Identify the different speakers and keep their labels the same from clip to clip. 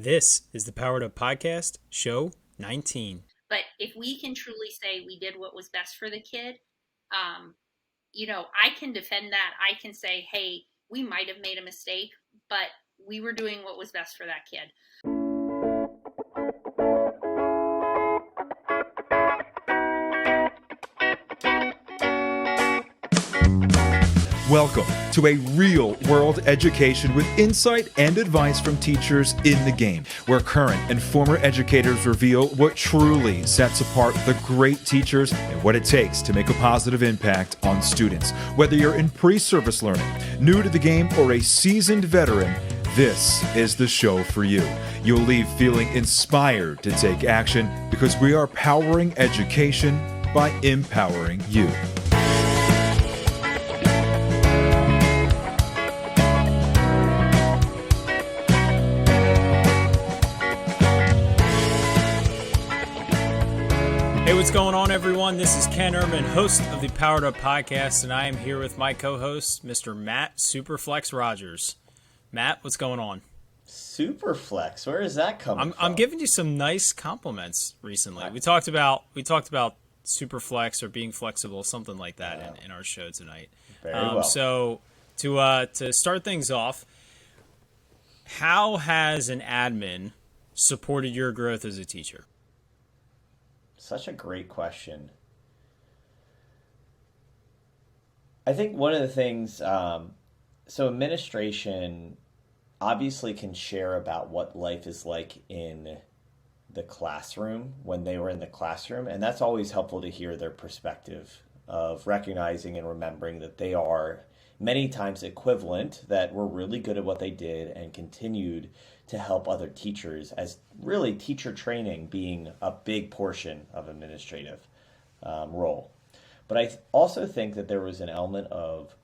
Speaker 1: This is the Powered Up Podcast, show 19.
Speaker 2: But if we can truly say we did what was best for the kid, um, I can defend that. I can say, hey, we might have made a mistake, but we were doing what was best for that kid.
Speaker 3: Welcome to a real-world education with insight and advice from teachers in the game, where current and former educators reveal what truly sets apart the great teachers and what it takes to make a positive impact on students. Whether you're in pre-service learning, new to the game, or a seasoned veteran, this is the show for you. You'll leave feeling inspired to take action because we are powering education by empowering you.
Speaker 1: Hey, what's going on, everyone? This is Ken Ehrman, host of the Powered Up Podcast, and I am here with my co-host, Mr. Matt Superflex Rogers. Matt, what's going on?
Speaker 4: Superflex, where is that coming from?
Speaker 1: I'm giving you some nice compliments recently. We talked about Superflex or being flexible, something like that, in our show tonight.
Speaker 4: Very well.
Speaker 1: So to start things off, how has an admin supported your growth as a teacher?
Speaker 4: Such a great question. I think one of the things, so administration obviously can share about what life is like in the classroom when they were in the classroom, and that's always helpful to hear their perspective of recognizing and remembering that they are many times equivalent, that were really good at what they did and continued to help other teachers, as really teacher training being a big portion of administrative role. But I also think that there was an element of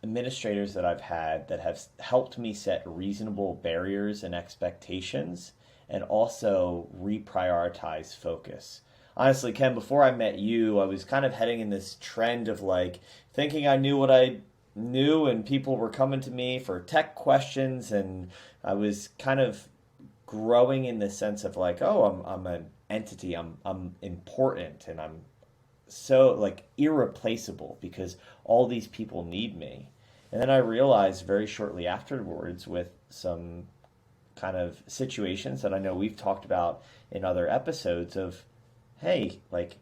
Speaker 4: administrators that I've had that have helped me set reasonable barriers and expectations and also reprioritize focus. Honestly, Ken, before I met you, I was kind of heading in this trend of like thinking I knew what I knew, and people were coming to me for tech questions, and I was kind of growing in the sense of like, oh, I'm an entity, I'm important, and I'm so like irreplaceable because all these people need me. And then I realized very shortly afterwards, with some kind of situations that I know we've talked about in other episodes, of hey, like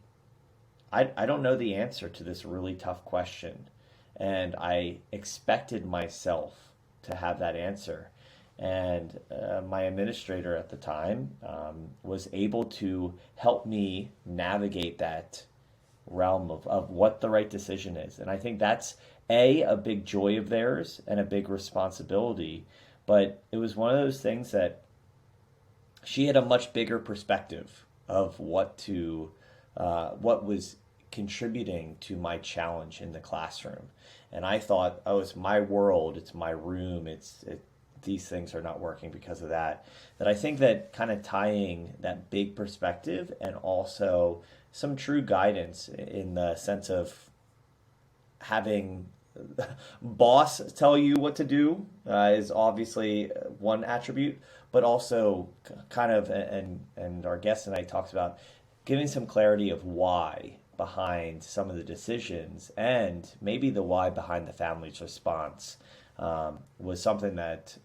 Speaker 4: I don't know the answer to this really tough question. And I expected myself to have that answer. And my administrator at the time was able to help me navigate that realm of what the right decision is. And I think that's a big joy of theirs and a big responsibility. But it was one of those things that she had a much bigger perspective of what was contributing to my challenge in the classroom. And I thought, oh, it's my world, it's my room, these things are not working because of that. That I think that kind of tying that big perspective and also some true guidance in the sense of having boss tell you what to do is obviously one attribute, but also kind of, and our guest and I talked about giving some clarity of why behind some of the decisions, and maybe the why behind the family's response was something that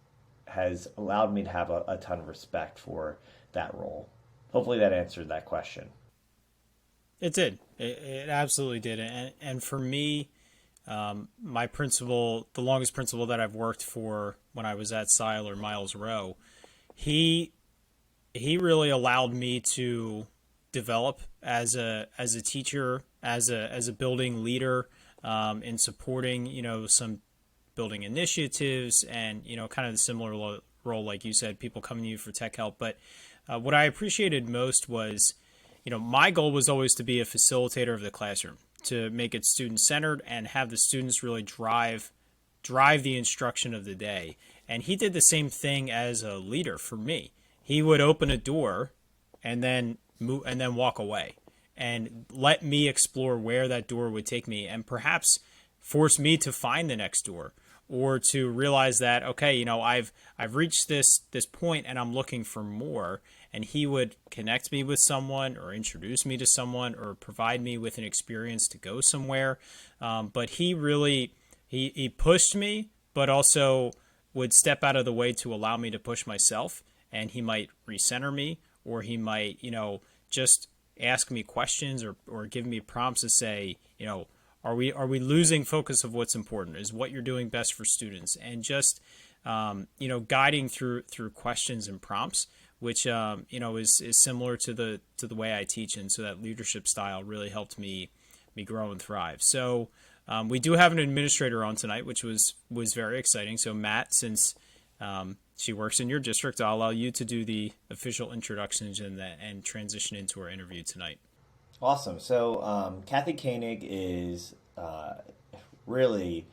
Speaker 4: has allowed me to have a ton of respect for that role. Hopefully that answered that question.
Speaker 1: It did. It absolutely did. And for me, my principal, the longest principal that I've worked for when I was at Sile or Miles Rowe, he really allowed me to develop as a teacher, as a building leader, in supporting, some building initiatives and, kind of the similar role, like you said, people coming to you for tech help. But what I appreciated most was, my goal was always to be a facilitator of the classroom, to make it student-centered and have the students really drive the instruction of the day. And he did the same thing as a leader for me. He would open a door and then walk away and let me explore where that door would take me, and perhaps force me to find the next door, or to realize that, okay, I've reached this point and I'm looking for more. And he would connect me with someone or introduce me to someone or provide me with an experience to go somewhere. But he really he pushed me, but also would step out of the way to allow me to push myself. And he might recenter me, or he might, just ask me questions or give me prompts to say, are we losing focus of what's important? Is what you're doing best for students? And just guiding through questions and prompts, which is similar to the way I teach, and so that leadership style really helped me grow and thrive. So we do have an administrator on tonight, which was very exciting. So Matt, since she works in your district, I'll allow you to do the official introductions and transition into our interview tonight.
Speaker 4: Awesome. So Cathy Koenig is really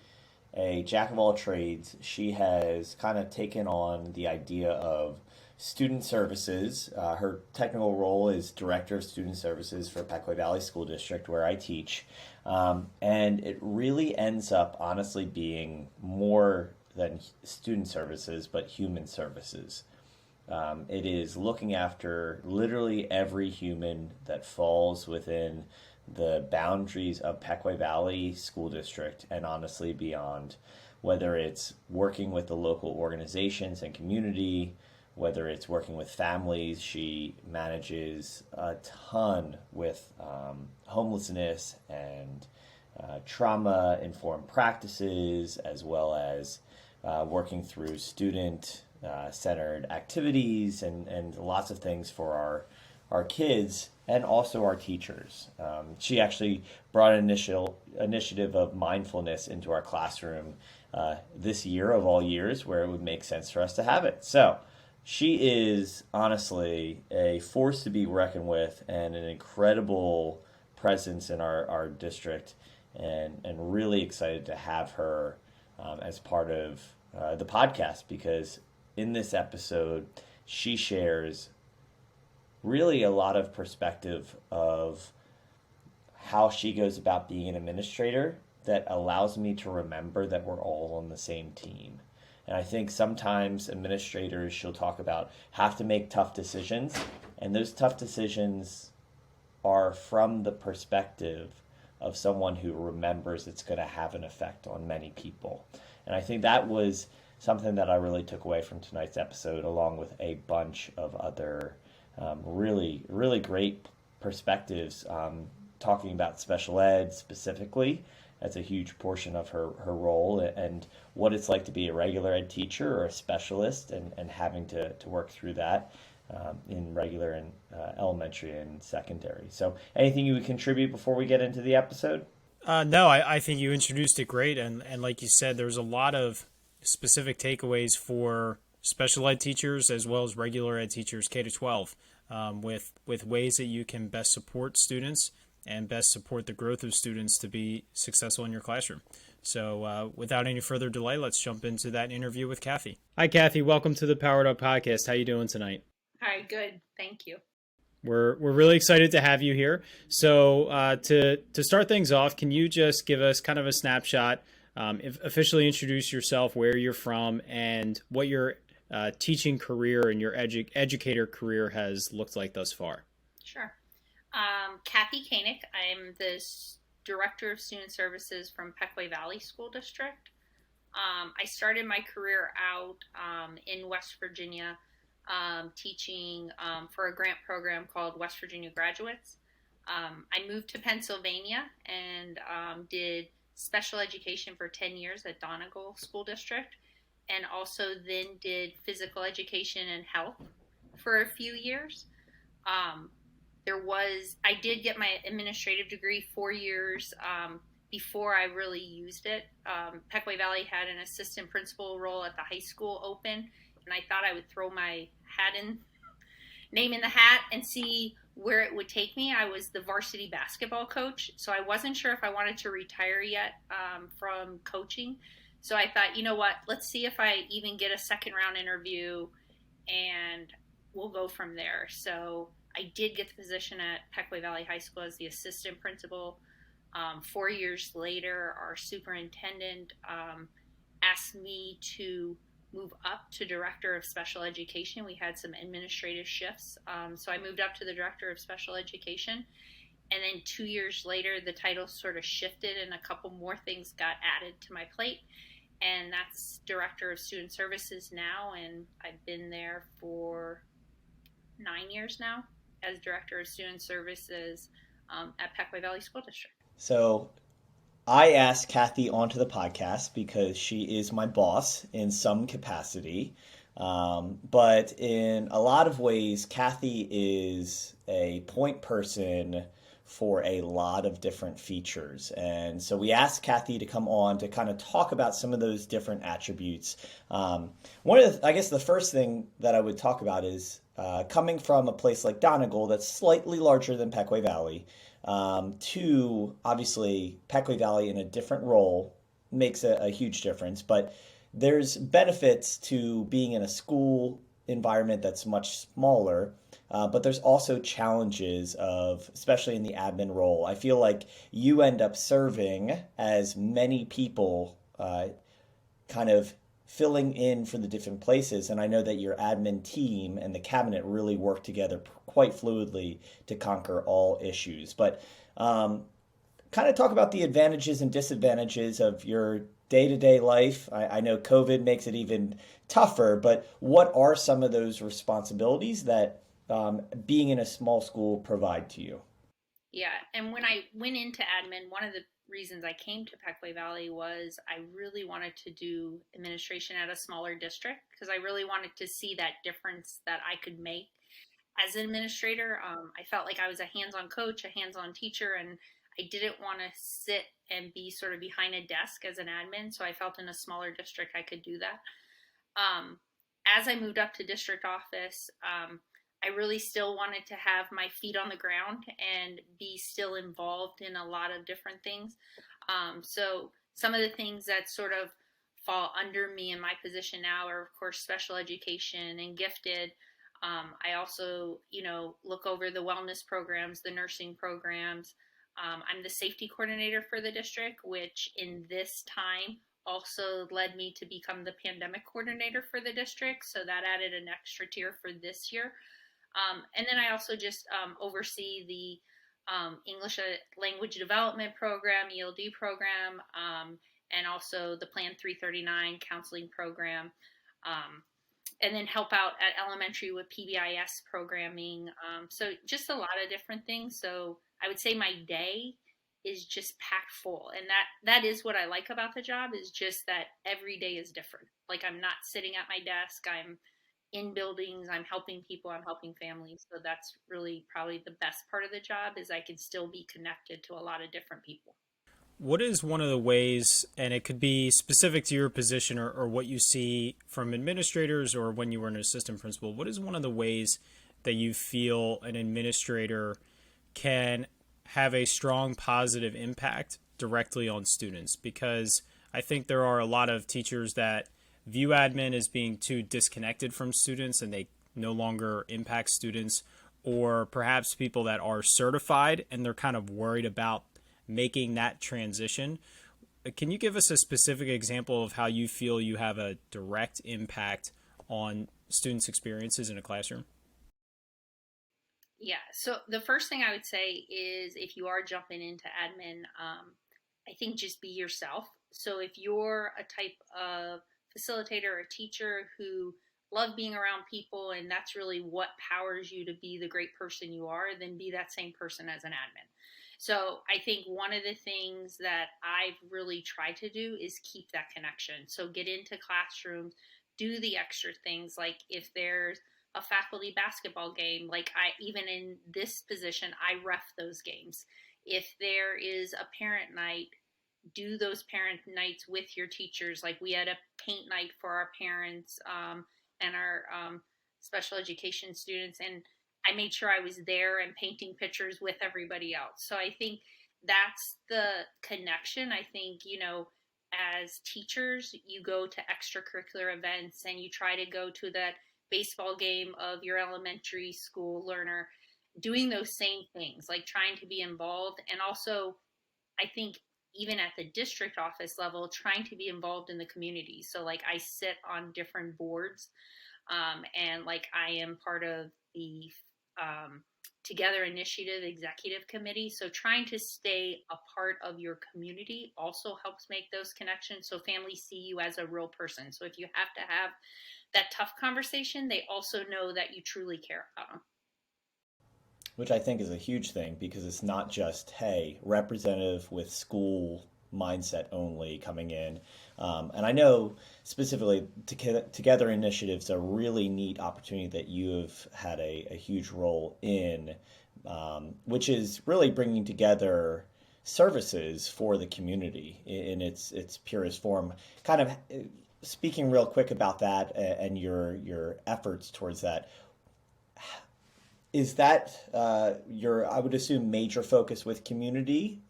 Speaker 4: a jack of all trades. She has kind of taken on the idea of student services. Her technical role is Director of Student Services for Pequea Valley School District, where I teach. And it really ends up honestly being more than student services, but human services. It is looking after literally every human that falls within the boundaries of Pequea Valley School District and honestly beyond, whether it's working with the local organizations and community, whether it's working with families. She manages a ton with homelessness and trauma-informed practices, as well as working through student-centered activities and lots of things for our kids and also our teachers. She actually brought an initiative of mindfulness into our classroom this year of all years, where it would make sense for us to have it. So she is honestly a force to be reckoned with and an incredible presence in our district, and really excited to have her as part of the podcast, because in this episode she shares really a lot of perspective of how she goes about being an administrator that allows me to remember that we're all on the same team. And I think sometimes administrators, she'll talk about, have to make tough decisions, and those tough decisions are from the perspective of someone who remembers it's going to have an effect on many people. And I think that was something that I really took away from tonight's episode, along with a bunch of other really, really great perspectives, talking about special ed specifically. That's a huge portion of her role, and what it's like to be a regular ed teacher or a specialist, and having to work through that in regular and elementary and secondary. So anything you would contribute before we get into the episode?
Speaker 1: No, I think you introduced it great, and like you said, there's a lot of specific takeaways for special ed teachers as well as regular ed teachers, K to 12, with ways that you can best support students and best support the growth of students to be successful in your classroom. So without any further delay, let's jump into that interview with Cathy. Hi, Cathy. Welcome to the Powered Up Podcast. How you doing tonight?
Speaker 2: Hi, good. Thank you.
Speaker 1: We're really excited to have you here. So to start things off, can you just give us kind of a snapshot, officially introduce yourself, where you're from, and what your teaching career and your educator career has looked like thus far?
Speaker 2: Sure. Cathy Koenig. I'm the Director of Student Services from Pequea Valley School District. I started my career out in West Virginia, teaching for a grant program called West Virginia Graduates. I moved to Pennsylvania and did special education for 10 years at Donegal School District, and also then did physical education and health for a few years. I did get my administrative degree 4 years before I really used it. Pequea Valley had an assistant principal role at the high school open, and I thought I would throw my name in the hat and see where it would take me. I was the varsity basketball coach, so I wasn't sure if I wanted to retire yet from coaching. So I thought, you know what, let's see if I even get a second round interview, and we'll go from there. So I did get the position at Pequea Valley High School as the assistant principal. 4 years later, our superintendent asked me to move up to director of special education. We had some administrative shifts. So I moved up to the director of special education. And then 2 years later, the title sort of shifted and a couple more things got added to my plate. And that's director of student services now. And I've been there for 9 years now as director of student services at Pequea Valley School District.
Speaker 4: So I asked Cathy onto the podcast because she is my boss in some capacity. But in a lot of ways, Cathy is a point person for a lot of different features. And so we asked Cathy to come on to kind of talk about some of those different attributes. I guess the first thing that I would talk about is coming from a place like Donegal that's slightly larger than Pequea Valley, to obviously Pequea Valley in a different role makes a huge difference. But there's benefits to being in a school environment that's much smaller, but there's also challenges of, especially in the admin role. I feel like you end up serving as many people, kind of filling in for the different places. And I know that your admin team and the cabinet really work together quite fluidly to conquer all issues. But kind of talk about the advantages and disadvantages of your day to day life. I know COVID makes it even tougher, but what are some of those responsibilities that being in a small school provide to you?
Speaker 2: Yeah, and when I went into admin, one of the reasons I came to Pequea Valley was I really wanted to do administration at a smaller district because I really wanted to see that difference that I could make as an administrator. I felt like I was a hands-on coach, a hands-on teacher, and I didn't want to sit and be sort of behind a desk as an admin. So I felt in a smaller district I could do that. Um, as I moved up to district office, I really still wanted to have my feet on the ground and be still involved in a lot of different things. So some of the things that sort of fall under me in my position now are, of course, special education and gifted. I also, look over the wellness programs, the nursing programs. I'm the safety coordinator for the district, which in this time also led me to become the pandemic coordinator for the district. So that added an extra tier for this year. And then I also just oversee the English language development program, ELD program, and also the Plan 339 counseling program. And then help out at elementary with PBIS programming. So just a lot of different things. So I would say my day is just packed full, and that is what I like about the job, is just that every day is different. Like, I'm not sitting at my desk, I'm in buildings, I'm helping people, I'm helping families. So that's really probably the best part of the job, is I can still be connected to a lot of different people.
Speaker 1: What is one of the ways, and it could be specific to your position or what you see from administrators or when you were an assistant principal, what is one of the ways that you feel an administrator can have a strong positive impact directly on students? Because I think there are a lot of teachers that view admin as being too disconnected from students and they no longer impact students, or perhaps people that are certified and they're kind of worried about making that transition. Can you give us a specific example of how you feel you have a direct impact on students' experiences in a classroom?
Speaker 2: Yeah. So the first thing I would say is, if you are jumping into admin, I think just be yourself. So if you're a type of facilitator or teacher who love being around people and that's really what powers you to be the great person you are, then be that same person as an admin. So I think one of the things that I've really tried to do is keep that connection. So get into classrooms, do the extra things, like if there's a faculty basketball game, like I, even in this position, I ref those games. If there is a parent night, do those parent nights with your teachers. Like, we had a paint night for our parents, and our special education students, and I made sure I was there and painting pictures with everybody else. So I think that's the connection. I think, as teachers, you go to extracurricular events and you try to go to that baseball game of your elementary school learner, doing those same things, like trying to be involved. And also, I think even at the district office level, trying to be involved in the community. So like I sit on different boards, and like I am part of the um, Together Initiative Executive Committee. So trying to stay a part of your community also helps make those connections so families see you as a real person. So if you have to have that tough conversation, they also know that you truly care about them.
Speaker 4: Which I think is a huge thing because it's not just, hey, representative with school mindset only coming in. And I know specifically Together Initiatives a really neat opportunity that you have had a huge role in, which is really bringing together services for the community in its purest form. Kind of speaking real quick about that and your efforts towards that, is that your, I would assume, major focus with community?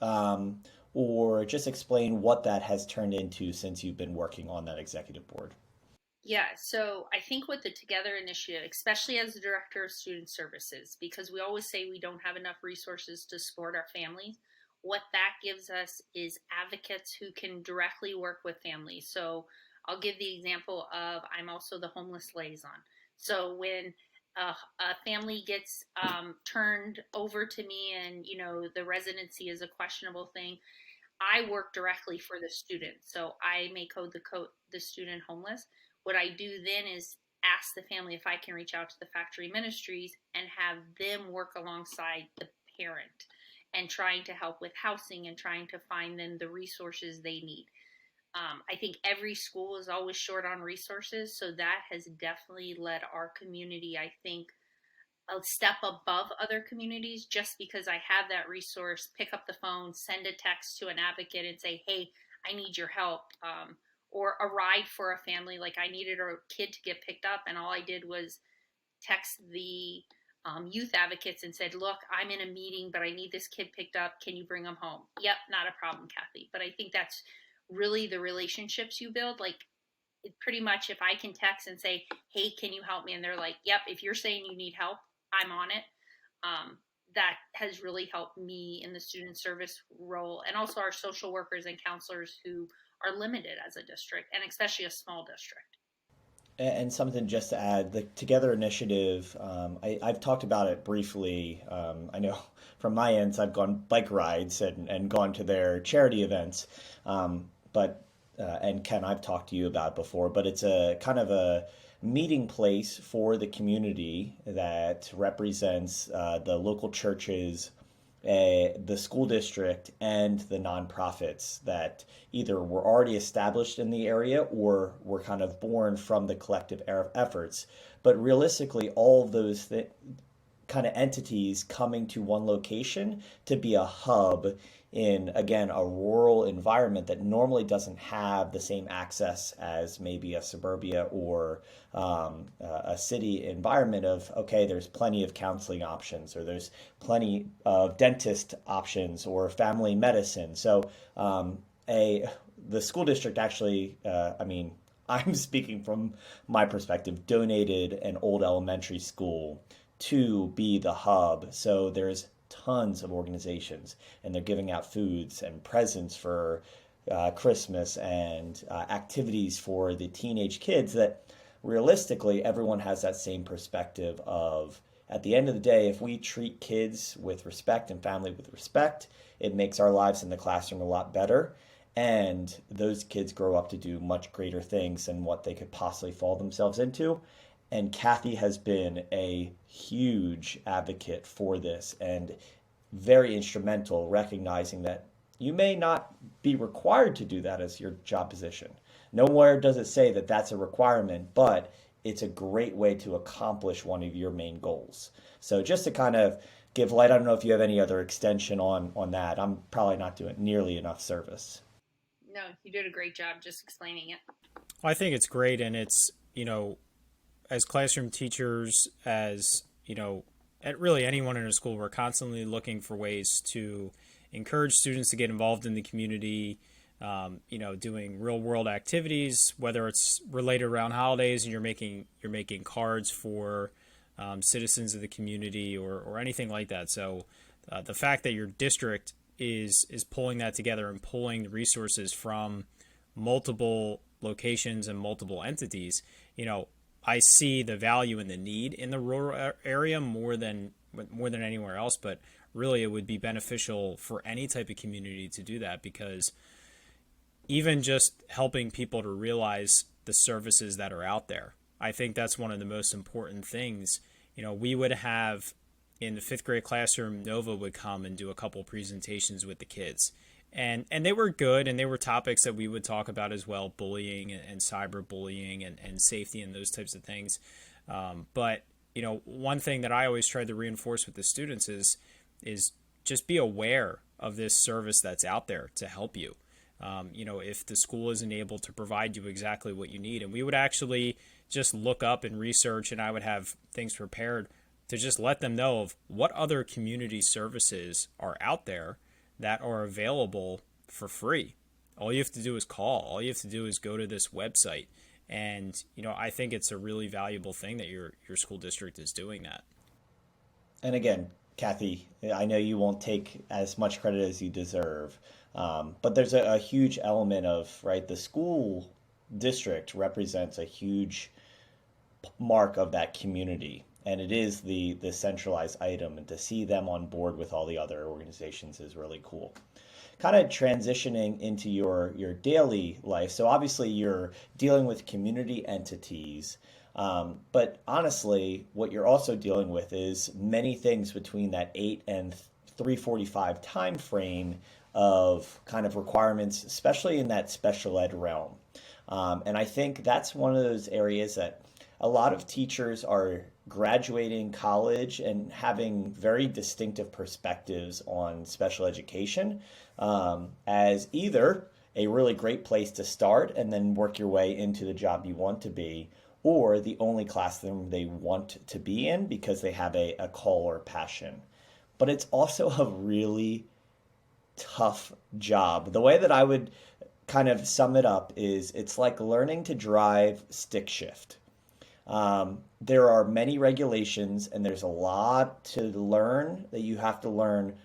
Speaker 4: Or just explain what that has turned into since you've been working on that executive board?
Speaker 2: Yeah, so I think with the Together Initiative, especially as the Director of Student Services, because we always say we don't have enough resources to support our families, what that gives us is advocates who can directly work with families. So I'll give the example of I'm also the homeless liaison. So when a family gets turned over to me and the residency is a questionable thing, I work directly for the student. So I may code the student homeless. What I do then is ask the family if I can reach out to the factory ministries and have them work alongside the parent and trying to help with housing and trying to find them the resources they need. I think every school is always short on resources, so that has definitely led our community, I think, a step above other communities just because I have that resource, pick up the phone, send a text to an advocate and say, hey, I need your help. Or a ride for a family. Like I needed a kid to get picked up, and all I did was text the youth advocates and said, look, I'm in a meeting, but I need this kid picked up. Can you bring them home? Yep, not a problem, Kathy. But I think that's really the relationships you build. Like pretty much if I can text and say, hey, can you help me? And they're like, yep, if you're saying you need help, I'm on it. Um, that has really helped me in the student service role, and also our social workers and counselors who are limited as a district, and especially a small district.
Speaker 4: And something just to add, the Together Initiative, I've talked about it briefly. I know from my ends, I've gone bike rides and gone to their charity events. But and Ken, I've talked to you about it before, but it's a kind of a meeting place for the community that represents the local churches, the school district, and the nonprofits that either were already established in the area or were kind of born from the collective efforts. But realistically, all of those kind of entities coming to one location to be a hub in, again, a rural environment that normally doesn't have the same access as maybe a suburbia or a city environment of, okay, there's plenty of counseling options or there's plenty of dentist options or family medicine. So a the school district actually, I mean, I'm speaking from my perspective, donated an old elementary school to be the hub. So there's tons of organizations, and they're giving out foods and presents for Christmas and activities for the teenage kids that realistically everyone has that same perspective of at the end of the day, if we treat kids with respect and family with respect, it makes our lives in the classroom a lot better. And those kids grow up to do much greater things than what they could possibly fall themselves into. And Kathy has been a huge advocate for this and very instrumental, recognizing that you may not be required to do that as your job position. Nowhere does it say that that's a requirement, but it's a great way to accomplish one of your main goals. So just to kind of give light, I don't know if you have any other extension on that. I'm probably not doing nearly enough service.
Speaker 2: No, you did a great job just explaining it.
Speaker 1: I think it's great, and it's, as classroom teachers, as, at really anyone in a school, we're constantly looking for ways to encourage students to get involved in the community, doing real world activities, whether it's related around holidays and you're making cards for citizens of the community or anything like that. So the fact that your district is pulling that together and pulling the resources from multiple locations and multiple entities. I see the value and the need in the rural area more than anywhere else, but really it would be beneficial for any type of community to do that, because even just helping people to realize the services that are out there, I think that's one of the most important things. We would have in the fifth grade classroom, Nova would come and do a couple presentations with the kids. And they were good, and they were topics that we would talk about as well, bullying and cyberbullying and safety and those types of things. But one thing that I always try to reinforce with the students is just be aware of this service that's out there to help you. If the school isn't able to provide you exactly what you need, and we would actually just look up and research, and I would have things prepared to just let them know of what other community services are out there that are available for free. All you have to do is call. All you have to do is go to this website. And, I think it's a really valuable thing that your school district is doing that.
Speaker 4: And again, Kathy, I know you won't take as much credit as you deserve, but there's a huge element of, right, the school district represents a huge mark of that community. And it is the centralized item, and to see them on board with all the other organizations is really cool. Kind of transitioning into your daily life. So obviously you're dealing with community entities, but honestly, what you're also dealing with is many things between that 8 and 3:45 time frame of kind of requirements, especially in that special ed realm. And I think that's one of those areas that a lot of teachers are graduating college and having very distinctive perspectives on special education, as either a really great place to start and then work your way into the job you want to be, or the only classroom they want to be in because they have a call or passion. But it's also a really tough job. The way that I would kind of sum it up is it's like learning to drive stick shift. There are many regulations, and there's a lot to learn that you have to learn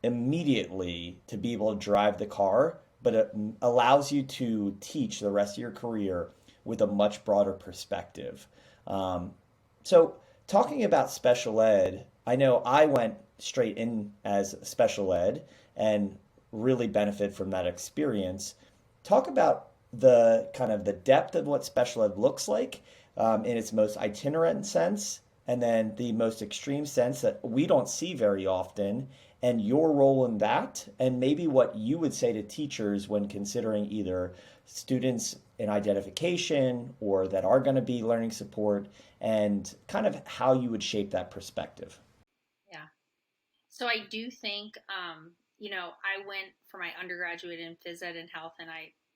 Speaker 4: immediately to be able to drive the car, but it allows you to teach the rest of your career with a much broader perspective. So, talking about special ed, I know I went straight in as special ed and really benefit from that experience. Talk about the kind of the depth of what special ed looks like in its most itinerant sense, and then the most extreme sense that we don't see very often, and your role in that, and maybe what you would say to teachers when considering either students in identification or that are going to be learning support, and kind of how you would shape that perspective.
Speaker 2: Yeah. So I do think, I went for my undergraduate in phys ed and health, and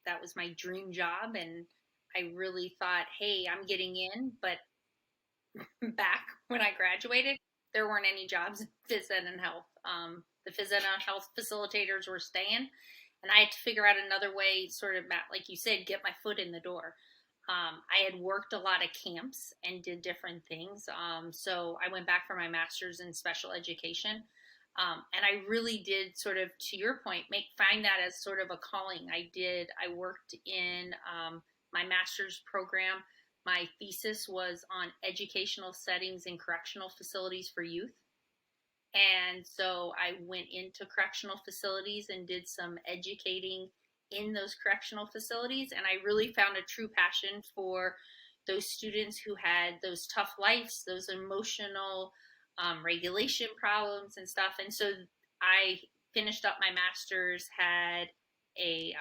Speaker 2: that was my dream job, and I really thought, hey, I'm getting in, but back when I graduated, there weren't any jobs in phys ed and health. The phys ed and health facilitators were staying, and I had to figure out another way, sort of, like you said, get my foot in the door. I had worked a lot of camps and did different things. So I went back for my master's in special education. And I really did, sort of, to your point, find that as sort of a calling. I worked in my master's program. My thesis was on educational settings in correctional facilities for youth. And so I went into correctional facilities and did some educating in those correctional facilities. And I really found a true passion for those students who had those tough lives, those emotional regulation problems and stuff. And so I finished up my master's, had a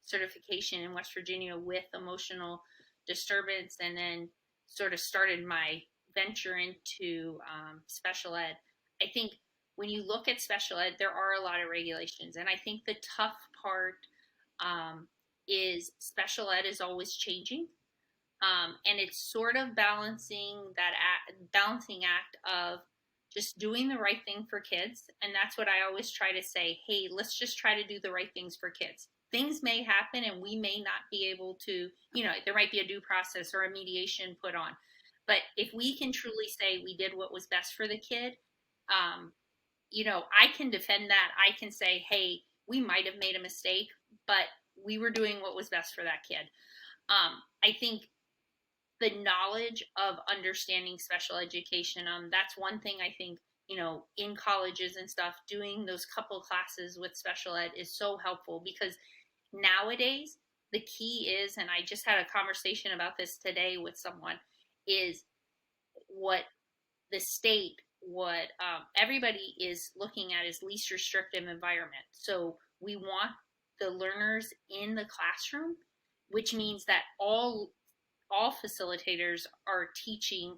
Speaker 2: certification in West Virginia with emotional disturbance, and then sort of started my venture into special ed. I think when you look at special ed, there are a lot of regulations. And I think the tough part is special ed is always changing. And it's sort of balancing act of just doing the right thing for kids. And that's what I always try to say. Hey, let's just try to do the right things for kids. Things may happen and we may not be able to, there might be a due process or a mediation put on. But if we can truly say we did what was best for the kid, um, I can defend that. I can say, hey, we might have made a mistake, but we were doing what was best for that kid. I think the knowledge of understanding special education, that's one thing I think, in colleges and stuff, doing those couple classes with special ed is so helpful, because nowadays the key is, and I just had a conversation about this today with someone, is what the state, what everybody is looking at is least restrictive environment. So we want the learners in the classroom, which means that all facilitators are teaching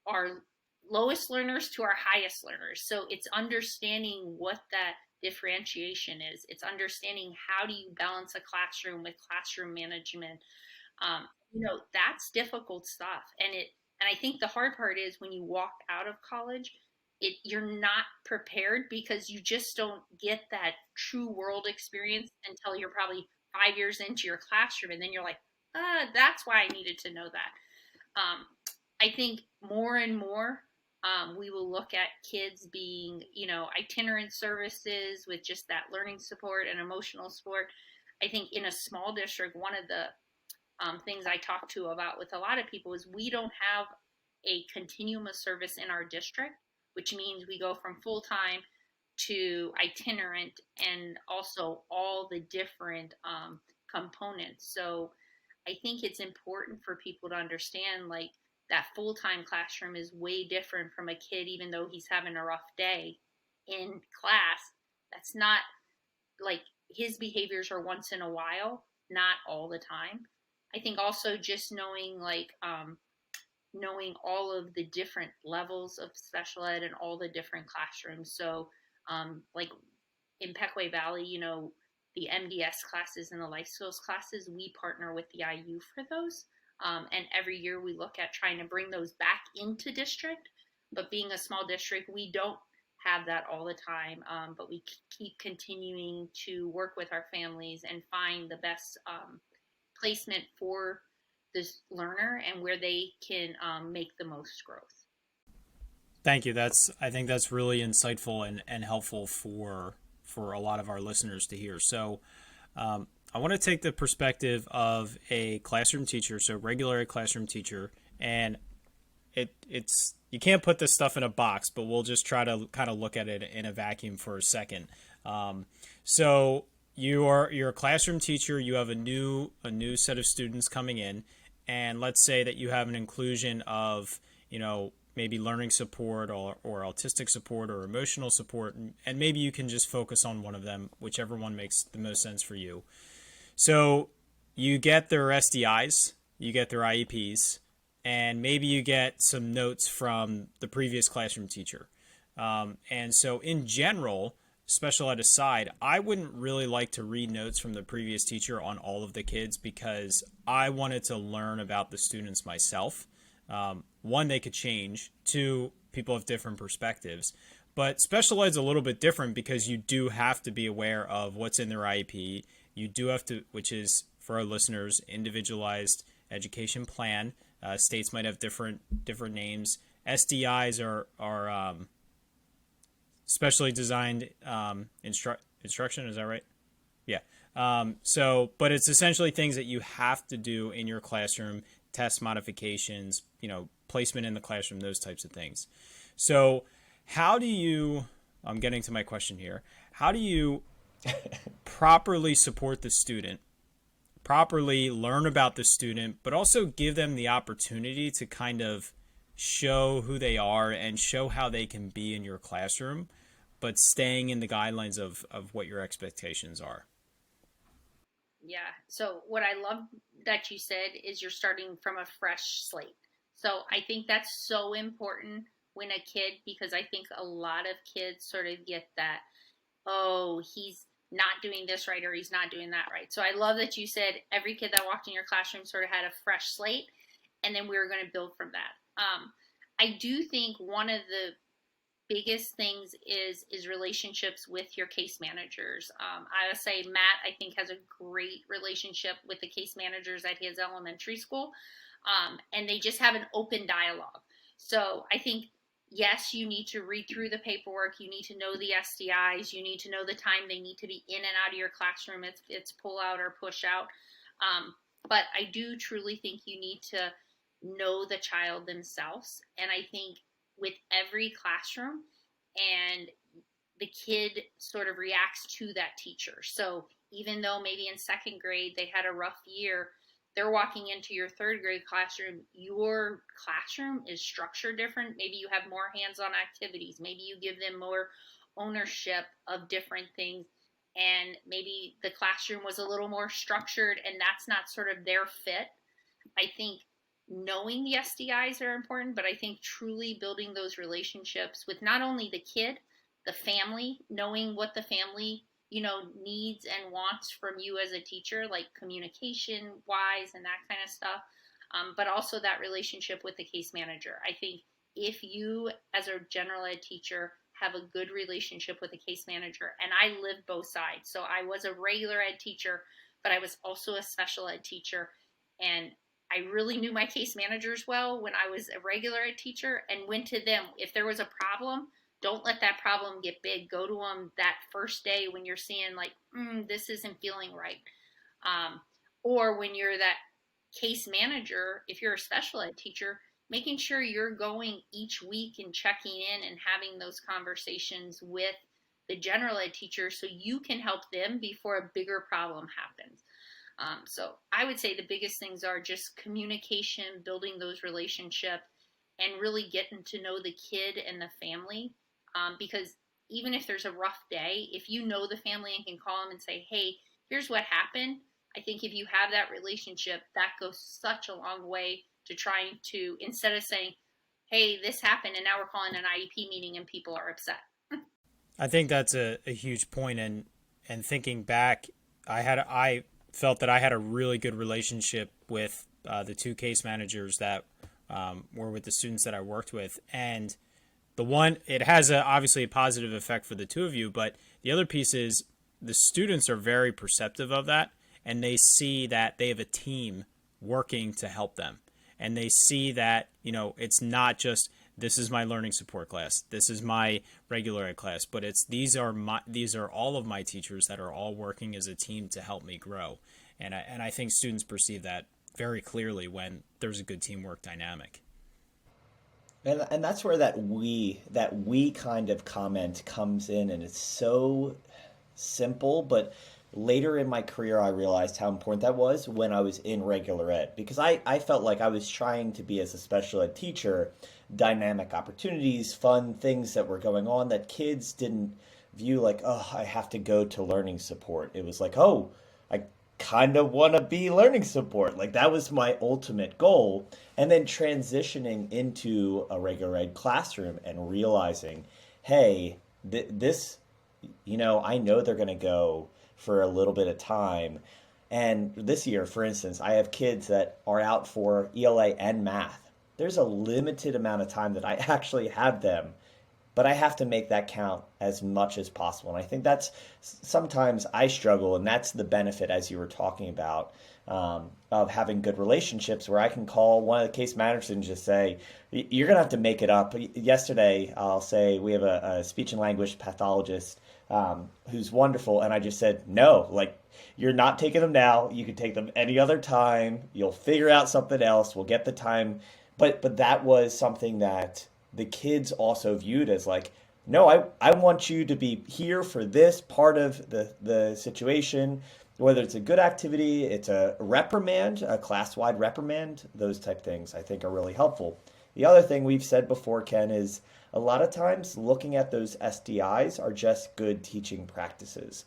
Speaker 2: our lowest learners to our highest learners. So it's understanding what that differentiation is. It's understanding how do you balance a classroom with classroom management. That's difficult stuff. And I think the hard part is when you walk out of college, you're not prepared, because you just don't get that true world experience until you're probably 5 years into your classroom, and then you're like, that's why I needed to know that. I think more and more we will look at kids being, itinerant services with just that learning support and emotional support. I think in a small district, one of the things I talk to about with a lot of people is we don't have a continuum of service in our district, which means we go from full time to itinerant, and also all the different components. So I think it's important for people to understand, like, that full-time classroom is way different from a kid, even though he's having a rough day in class. That's not, like, his behaviors are once in a while, not all the time. I think also just knowing, like, knowing all of the different levels of special ed and all the different classrooms. So, like in Pequea Valley, the MDS classes and the life skills classes, we partner with the IU for those. And every year we look at trying to bring those back into district. But being a small district, we don't have that all the time. But we keep continuing to work with our families and find the best placement for this learner and where they can make the most growth.
Speaker 1: Thank you. I think that's really insightful and helpful for a lot of our listeners to hear. So I want to take the perspective of a classroom teacher, so regular classroom teacher, and it's you can't put this stuff in a box, but we'll just try to kind of look at it in a vacuum for a second. So you're a classroom teacher. You have a new set of students coming in, and let's say that you have an inclusion of maybe learning support or autistic support or emotional support, and maybe you can just focus on one of them, whichever one makes the most sense for you. So you get their SDIs, you get their IEPs, and maybe you get some notes from the previous classroom teacher. And so in general, special ed aside, I wouldn't really like to read notes from the previous teacher on all of the kids, because I wanted to learn about the students myself. One, they could change. Two, people have different perspectives. But special ed's a little bit different, because you do have to be aware of what's in their IEP. You do have to, which is, for our listeners, individualized education plan. States might have different names. SDIs are specially designed instruction. Is that right? Yeah. But it's essentially things that you have to do in your classroom, test modifications, placement in the classroom, those types of things. So I'm getting to my question here. How do you properly support the student, properly learn about the student, but also give them the opportunity to kind of show who they are and show how they can be in your classroom, but staying in the guidelines of what your expectations are?
Speaker 2: Yeah. So what I love that you said is you're starting from a fresh slate. So I think that's so important when a kid, because I think a lot of kids sort of get that, oh, he's not doing this right, or he's not doing that right. So I love that you said every kid that walked in your classroom sort of had a fresh slate, and then we were going to build from that. I do think one of the biggest things is relationships with your case managers. I would say Matt, I think, has a great relationship with the case managers at his elementary school, and they just have an open dialogue. So I think yes, you need to read through the paperwork. You need to know the SDIs. You need to know the time they need to be in and out of your classroom. It's pull out or push out. But I do truly think you need to know the child themselves. And I think with every classroom, and the kid sort of reacts to that teacher. So even though maybe in second grade they had a rough year, they're walking into your third grade classroom. Your classroom is structured different. Maybe you have more hands on activities. Maybe you give them more ownership of different things. And maybe the classroom was a little more structured and that's not sort of their fit. I think knowing the SDIs are important, but I think truly building those relationships with not only the kid, the family, knowing what the family, needs and wants from you as a teacher, like communication wise and that kind of stuff. But also that relationship with the case manager. I think if you, as a general ed teacher, have a good relationship with a case manager, and I lived both sides. So I was a regular ed teacher, but I was also a special ed teacher. And I really knew my case managers well when I was a regular ed teacher and went to them. If there was a problem, don't let that problem get big. Go to them that first day when you're seeing like, this isn't feeling right. Um, or when you're that case manager, if you're a special ed teacher, making sure you're going each week and checking in and having those conversations with the general ed teacher so you can help them before a bigger problem happens. So I would say the biggest things are just communication, building those relationships, and really getting to know the kid and the family. Because even if there's a rough day, if you know the family and can call them and say, hey, here's what happened, I think if you have that relationship, that goes such a long way to trying to, instead of saying, hey, this happened and now we're calling an IEP meeting and people are upset.
Speaker 1: I think that's a huge point. And thinking back, I felt that I had a really good relationship with the two case managers that were with the students that I worked with. And the one, it has obviously a positive effect for the two of you, but the other piece is the students are very perceptive of that, and they see that they have a team working to help them. And they see that, it's not just this is my learning support class, this is my regular ed class, but it's these are all of my teachers that are all working as a team to help me grow. And I think students perceive that very clearly when there's a good teamwork dynamic.
Speaker 4: And that's where that we kind of comment comes in, and it's so simple, but later in my career I realized how important that was when I was in regular ed, because I felt like I was trying to be, as a special ed teacher, dynamic opportunities, fun things that were going on that kids didn't view like, oh, I have to go to learning support. It was like, oh, I kind of want to be learning support. Like that was my ultimate goal. And then transitioning into a regular ed classroom and realizing, hey, this, I know they're going to go for a little bit of time. And this year, for instance, I have kids that are out for ELA and math. There's a limited amount of time that I actually have them, but I have to make that count as much as possible. And I think that's sometimes I struggle, and that's the benefit, as you were talking about, of having good relationships where I can call one of the case managers and just say, you're going to have to make it up. Yesterday, I'll say we have a speech and language pathologist who's wonderful. And I just said, no, like, you're not taking them now. You can take them any other time. You'll figure out something else. We'll get the time. But that was something that the kids also viewed as like, no, I want you to be here for this part of the situation, whether it's a good activity, it's a reprimand, a class-wide reprimand, those type things I think are really helpful. The other thing we've said before, Ken, is a lot of times looking at those SDIs are just good teaching practices.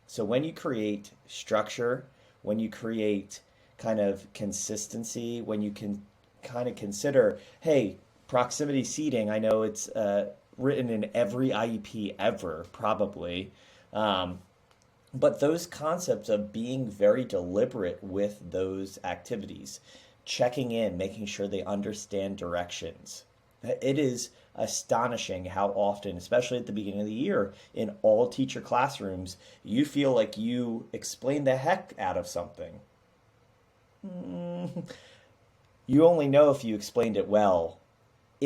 Speaker 4: So when you create structure, when you create kind of consistency, when you can kind of consider, hey, proximity seating, I know it's written in every IEP ever, probably. But those concepts of being very deliberate with those activities, checking in, making sure they understand directions. It is astonishing how often, especially at the beginning of the year, in all teacher classrooms, you feel like you explain the heck out of something. You only know if you explained it well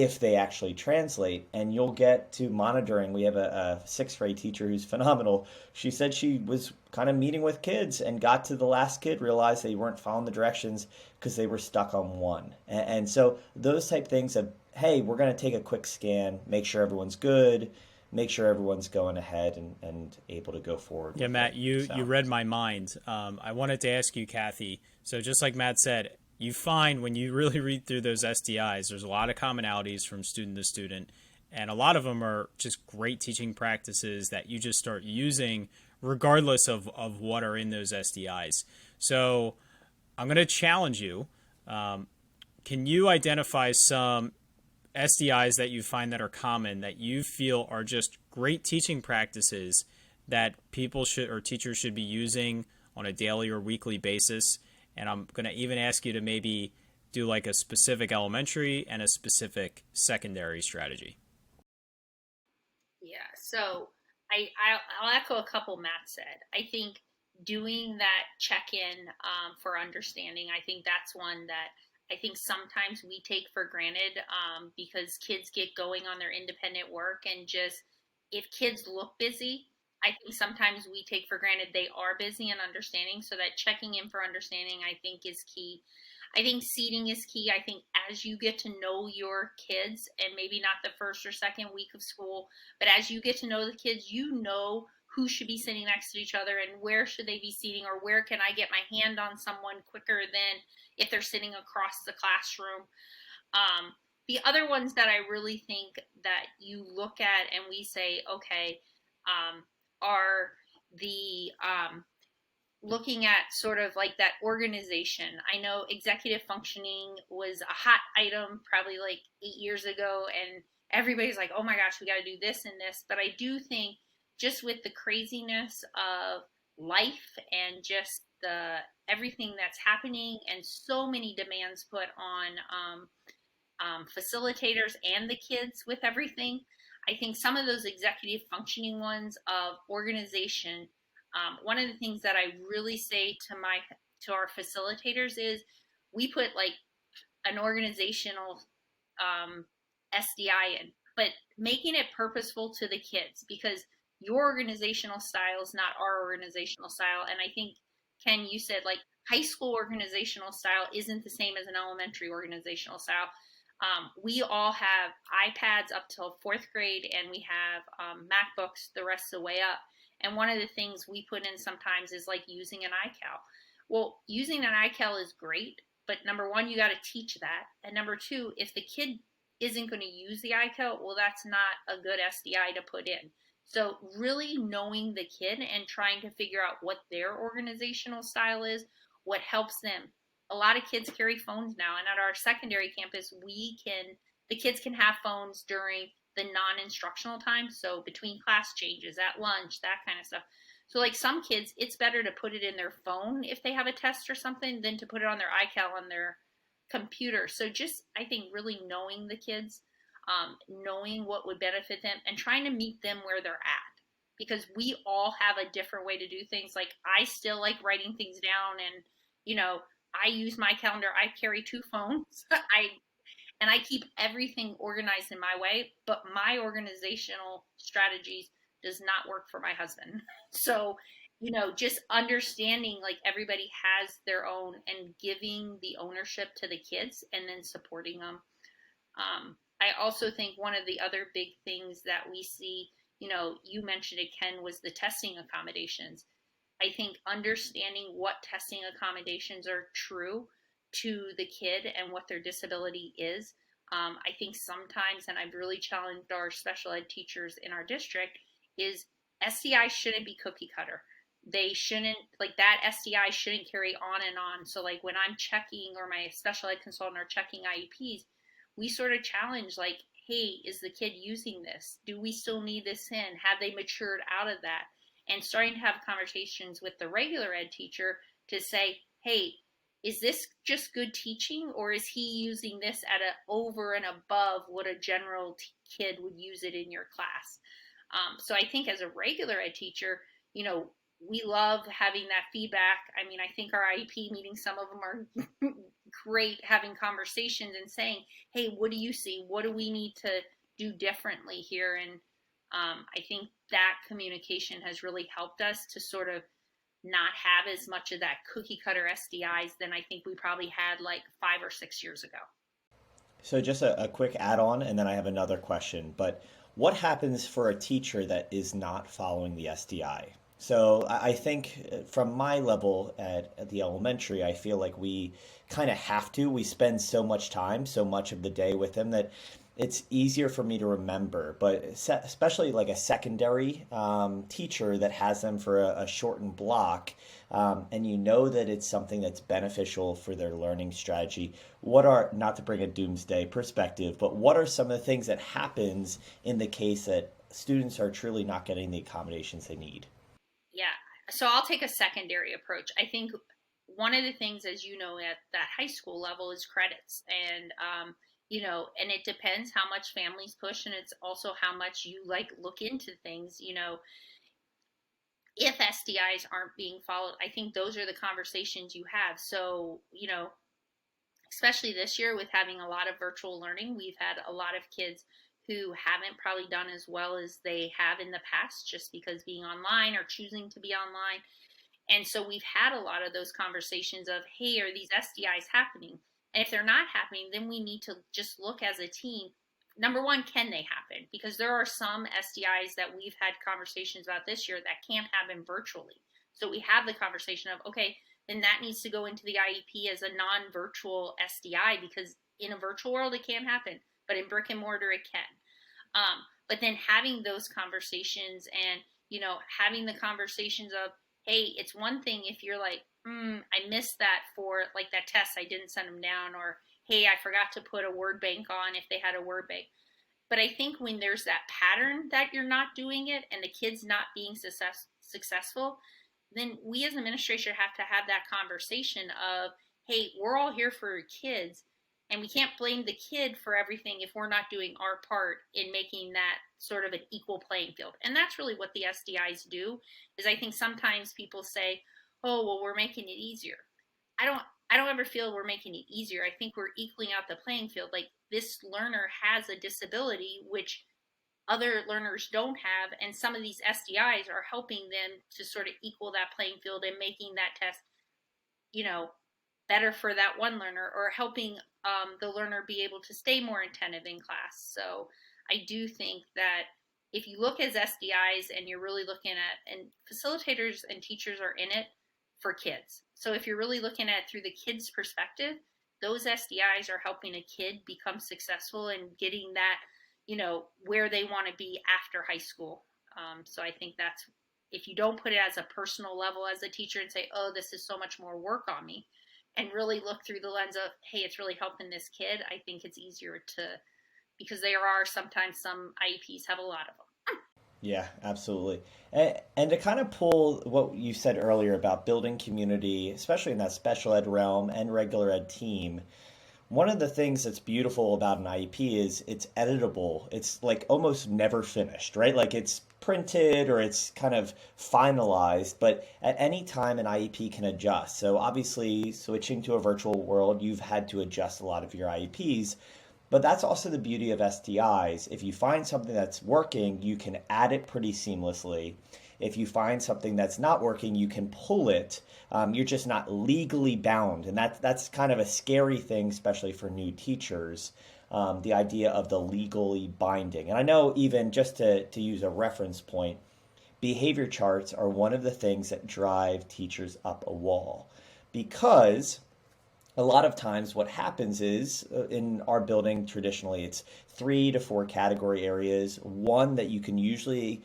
Speaker 4: if they actually translate. And you'll get to monitoring. We have a sixth grade teacher who's phenomenal. She said she was kind of meeting with kids and got to the last kid, realized they weren't following the directions because they were stuck on one. And so those type things of, hey, we're going to take a quick scan, make sure everyone's good, make sure everyone's going ahead and able to go forward
Speaker 1: Yeah,
Speaker 4: with
Speaker 1: Matt,
Speaker 4: it.
Speaker 1: you
Speaker 4: So.
Speaker 1: read my mind. I wanted to ask you, Kathy. So just like Matt said, you find when you really read through those SDIs, there's a lot of commonalities from student to student, and a lot of them are just great teaching practices that you just start using regardless of what are in those SDIs. So I'm going to challenge you. Can you identify some SDIs that you find that are common that you feel are just great teaching practices that people should or teachers should be using on a daily or weekly basis? And I'm going to even ask you to maybe do like a specific elementary and a specific secondary strategy.
Speaker 2: Yeah. So I'll echo a couple Matt said. I think doing that check-in for understanding, I think that's one that I think sometimes we take for granted because kids get going on their independent work and just if kids look busy, I think sometimes we take for granted they are busy and understanding. So that checking in for understanding, I think, is key. I think seating is key. I think as you get to know your kids, and maybe not the first or second week of school, but as you get to know the kids, you know who should be sitting next to each other and where should they be seating or where can I get my hand on someone quicker than if they're sitting across the classroom. Um, the other ones that I really think that you look at and we say, okay, are the looking at sort of like that organization. I know executive functioning was a hot item probably like 8 years ago, and everybody's like, oh my gosh, we got to do this and this. But I do think just with the craziness of life and just the everything that's happening and so many demands put on facilitators and the kids with everything. I think some of those executive functioning ones of organization. One of the things that I really say to our facilitators is we put like an organizational SDI in, but making it purposeful to the kids because your organizational style is not our organizational style. And I think, Ken, you said like high school organizational style isn't the same as an elementary organizational style. We all have iPads up till fourth grade, and we have MacBooks the rest of the way up. And one of the things we put in sometimes is like using an iCal. Well, using an iCal is great, but number one, you got to teach that. And number two, if the kid isn't going to use the iCal, well, that's not a good SDI to put in. So, really knowing the kid and trying to figure out what their organizational style is, what helps them. A lot of kids carry phones now, and at our secondary campus, the kids can have phones during the non-instructional time, so between class changes, at lunch, that kind of stuff. So, like some kids, it's better to put it in their phone if they have a test or something than to put it on their iCal on their computer. So, just I think really knowing the kids, knowing what would benefit them, and trying to meet them where they're at. Because we all have a different way to do things. Like, I still like writing things down, and, I use my calendar. I carry two phones. I keep everything organized in my way, but my organizational strategies does not work for my husband. So, just understanding like everybody has their own and giving the ownership to the kids and then supporting them. I also think one of the other big things that we see, you mentioned it, Ken, was the testing accommodations. I think understanding what testing accommodations are true to the kid and what their disability is. I think sometimes, and I've really challenged our special ed teachers in our district, is SDI shouldn't be cookie cutter. They shouldn't, like that SDI shouldn't carry on and on. So, like when I'm checking or my special ed consultant are checking IEPs, we sort of challenge, like, hey, is the kid using this? Do we still need this in? Have they matured out of that? And starting to have conversations with the regular ed teacher to say, hey, is this just good teaching, or is he using this at a over and above what a general kid would use it in your class? So I think as a regular ed teacher, we love having that feedback. I mean, I think our IEP meetings, some of them are great having conversations and saying, hey, what do you see? What do we need to do differently here? And I think that communication has really helped us to sort of not have as much of that cookie cutter SDIs than I think we probably had like 5 or 6 years ago.
Speaker 4: So just a quick add-on, and then I have another question. But what happens for a teacher that is not following the SDI? So I think from my level at the elementary, I feel like we kind of have to. We spend so much time, so much of the day with them that it's easier for me to remember. But especially like a secondary teacher that has them for a shortened block, and you know that it's something that's beneficial for their learning strategy. What are, not to bring a doomsday perspective, but what are some of the things that happens in the case that students are truly not getting the accommodations they need?
Speaker 2: Yeah. So I'll take a secondary approach. I think one of the things, as you know, at that high school level is credits. And, and it depends how much families push, and it's also how much you like look into things, if SDIs aren't being followed. I think those are the conversations you have. So, especially this year with having a lot of virtual learning, we've had a lot of kids who haven't probably done as well as they have in the past just because being online or choosing to be online. And so we've had a lot of those conversations of, hey, are these SDIs happening? And if they're not happening, then we need to just look as a team. Number one, can they happen? Because there are some SDIs that we've had conversations about this year that can't happen virtually. So we have the conversation of, okay, then that needs to go into the IEP as a non-virtual SDI, because in a virtual world it can't happen, but in brick and mortar it can. But then having those conversations and, having the conversations of, hey, it's one thing if you're like, I missed that for like that test, I didn't send them down, or hey, I forgot to put a word bank on if they had a word bank. But I think when there's that pattern that you're not doing it and the kid's not being successful, then we as an administrator have to have that conversation of, hey, we're all here for your kids, and we can't blame the kid for everything if we're not doing our part in making that sort of an equal playing field. And that's really what the SDIs do. Is I think sometimes people say, oh, well, we're making it easier. I don't ever feel we're making it easier. I think we're equaling out the playing field. Like, this learner has a disability which other learners don't have, and some of these SDIs are helping them to sort of equal that playing field and making that test, better for that one learner, or helping the learner be able to stay more attentive in class. So I do think that if you look as SDIs and you're really looking at, and facilitators and teachers are in it for kids. So if you're really looking at it through the kid's perspective, those SDIs are helping a kid become successful and getting that, where they want to be after high school. So I think that's, if you don't put it as a personal level as a teacher and say, oh, this is so much more work on me, and really look through the lens of, hey, it's really helping this kid, I think it's easier to, because there are sometimes some IEPs have a lot of them.
Speaker 4: Yeah, absolutely. And to kind of pull what you said earlier about building community, especially in that special ed realm and regular ed team, one of the things that's beautiful about an IEP is it's editable. It's like almost never finished, right? Like, it's printed or it's kind of finalized, but at any time an IEP can adjust. So obviously, switching to a virtual world, you've had to adjust a lot of your IEPs. But that's also the beauty of SDIs. If you find something that's working, you can add it pretty seamlessly. If you find something that's not working, you can pull it. You're just not legally bound. And that's kind of a scary thing, especially for new teachers, the idea of the legally binding. And I know, even just to use a reference point, behavior charts are one of the things that drive teachers up a wall, because a lot of times what happens is, in our building traditionally, it's 3 to 4 category areas, one that you can usually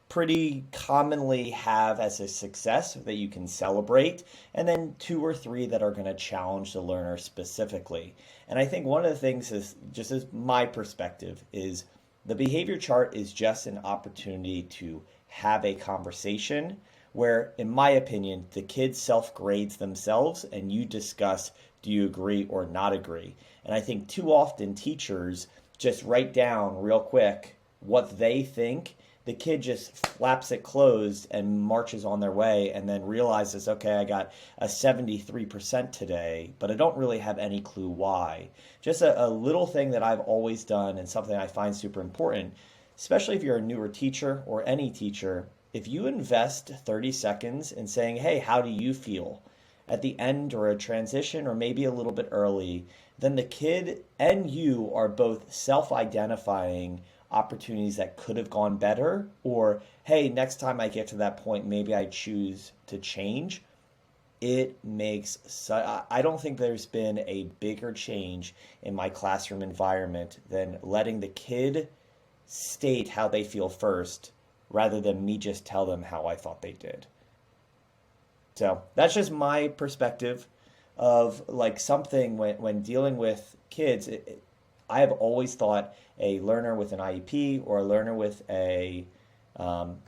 Speaker 4: pretty commonly have as a success that you can celebrate, and then 2 or 3 that are going to challenge the learner specifically. And I think one of the things is, just as my perspective, is the behavior chart is just an opportunity to have a conversation where, in my opinion, the kids self-grades themselves and you discuss, do you agree or not agree? And I think too often teachers just write down real quick what they think the kid just flaps it closed and marches on their way and then realizes, okay, I got a 73% today, but I don't really have any clue why. Just a little thing that I've always done and something I find super important, especially if you're a newer teacher or any teacher, if you invest 30 seconds in saying, hey, how do you feel? At the end or a transition or maybe a little bit early, then the kid and you are both self identifying opportunities that could have gone better, or hey, next time I get to that point, maybe I choose to change. It makes I don't think there's been a bigger change in my classroom environment than letting the kid state how they feel first rather than me just tell them how I thought they did. So that's just my perspective of like something when dealing with kids. I have always thought a learner with an IEP or a learner with a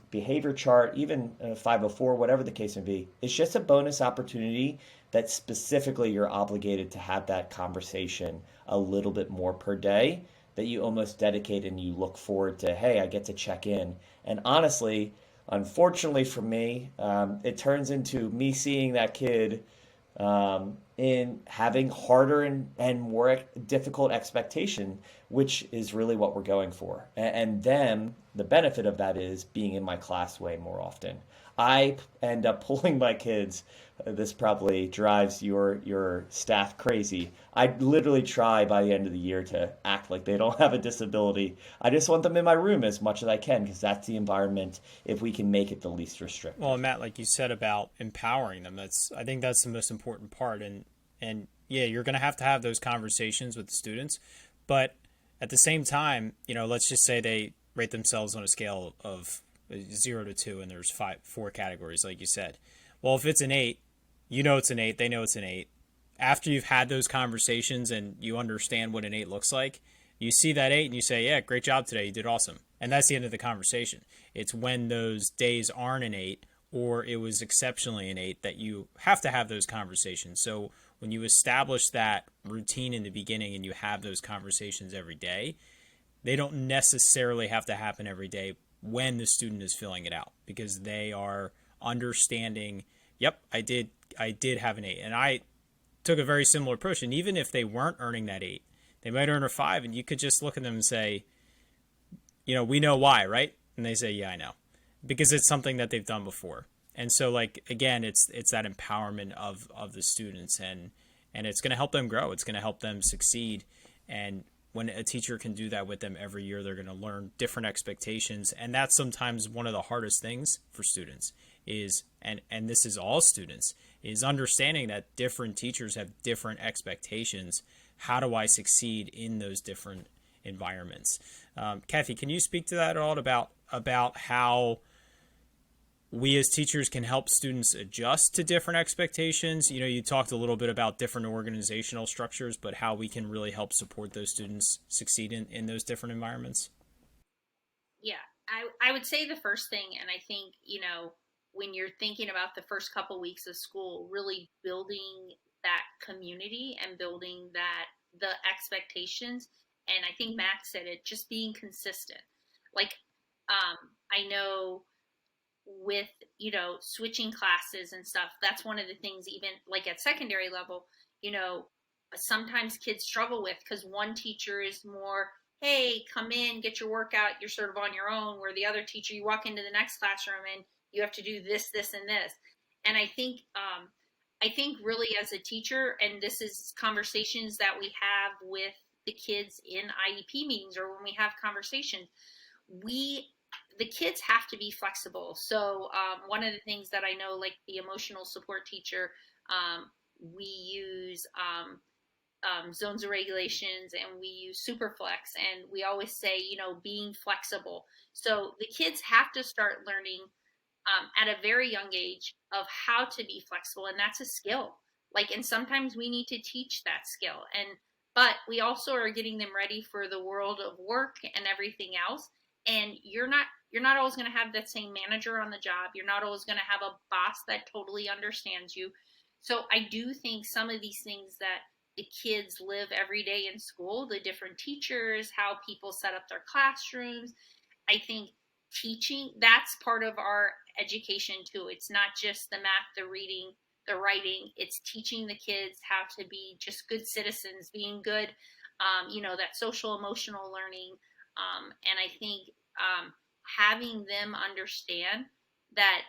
Speaker 4: behavior chart, even a 504, whatever the case may be, it's just a bonus opportunity that specifically you're obligated to have that conversation a little bit more per day, that you almost dedicate and you look forward to, hey, I get to check in. And honestly, unfortunately for me, it turns into me seeing that kid in having harder and more difficult expectation, which is really what we're going for. And then the benefit of that is being in my class way more often. I end up pulling my kids. This probably drives your staff crazy. I literally try by the end of the year to act like they don't have a disability. I just want them in my room as much as I can because that's the environment if we can make it the least
Speaker 1: Well,
Speaker 4: restrictive.
Speaker 1: Matt, like you said about empowering them, I think that's the most important part. And yeah, you're going to have those conversations with the students, but at the same time, let's just say they rate themselves on a scale of 0 to 2, and there's four categories, like you said. Well, if it's an 8, it's an 8. They know it's an 8. After you've had those conversations and you understand what an 8 looks like, you see that 8 and you say, yeah, great job today. You did awesome. And that's the end of the conversation. It's when those days aren't an 8 or it was exceptionally an 8 that you have to have those conversations. So when you establish that routine in the beginning and you have those conversations every day, they don't necessarily have to happen every day when the student is filling it out because they are understanding, yep, I did have an 8. And I took a very similar approach. And even if they weren't earning that 8, they might earn a 5, and you could just look at them and say, we know why, right? And they say, yeah, I know, because it's something that they've done before. And so, like, again, it's that empowerment of the students, and it's going to help them grow. It's going to help them succeed. And when a teacher can do that with them every year, they're going to learn different expectations. And that's sometimes one of the hardest things for students is, and this is all students, is understanding that different teachers have different expectations. How do I succeed in those different environments? Cathy, can you speak to that at all about how we as teachers can help students adjust to different expectations? You talked a little bit about different organizational structures, but how we can really help support those students succeed in those different environments.
Speaker 2: Yeah, I would say the first thing, and I think, when you're thinking about the first couple weeks of school, really building that community and building the expectations. And I think Matt said it, just being consistent. Like, I know with, switching classes and stuff, that's one of the things, even like at secondary level, you know, sometimes kids struggle with because one teacher is more, hey, come in, get your workout, you're sort of on your own, where the other teacher, you walk into the next classroom and you have to do this, this, and this. And I think really as a teacher, and this is conversations that we have with the kids in IEP meetings or when we have conversations, we the kids have to be flexible. So one of the things that I know, like the emotional support teacher, we use zones of regulations and we use superflex, and we always say, being flexible. So the kids have to start learning at a very young age of how to be flexible, and that's a skill. Like, and sometimes we need to teach that skill, but we also are getting them ready for the world of work and everything else. And you're not always going to have that same manager on the job. You're not always going to have a boss that totally understands you. So I do think some of these things that the kids live every day in school, the different teachers, how people set up their classrooms, I think teaching, that's part of our education too. It's not just the math, the reading, the writing. It's teaching the kids how to be just good citizens, being good, that social emotional learning. And I think having them understand that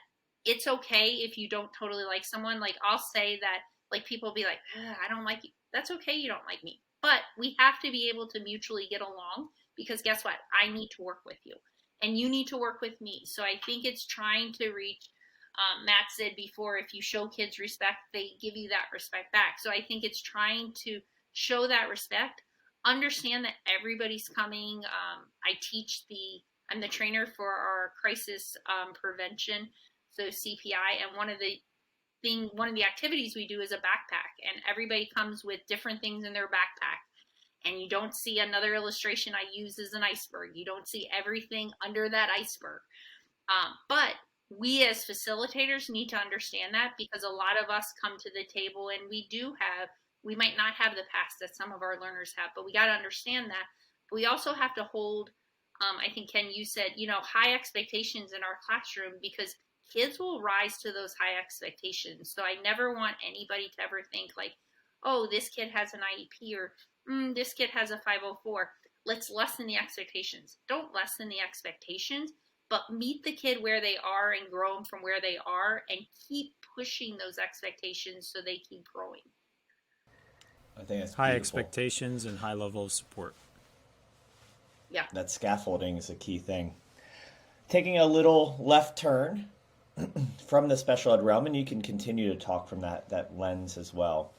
Speaker 2: it's okay if you don't totally like someone. Like I'll say that, like people be like, I don't like you. That's okay, you don't like me. But we have to be able to mutually get along, because guess what? I need to work with you and you need to work with me. So I think it's trying to reach, Matt said before, if you show kids respect, they give you that respect back. So I think it's trying to show that respect, understand that everybody's coming. I'm the trainer for our crisis prevention, so CPI, and one of the activities we do is a backpack, and everybody comes with different things in their backpack. And you don't see another illustration I use as an iceberg. You don't see everything under that iceberg. But we as facilitators need to understand that, because a lot of us come to the table and we might not have the past that some of our learners have, but we got to understand that. But we also have to hold, I think, Ken, you said, high expectations in our classroom, because kids will rise to those high expectations. So I never want anybody to ever think like, oh, this kid has an IEP, or this kid has a 504. Let's lessen the expectations. Don't lessen the expectations, but meet the kid where they are and grow them from where they are, and keep pushing those expectations so they keep growing.
Speaker 4: I think that's
Speaker 1: High
Speaker 4: beautiful.
Speaker 1: expectations and high level of support.
Speaker 2: Yeah.
Speaker 4: That scaffolding is a key thing. Taking a little left turn from the special ed realm, and you can continue to talk from that lens as well.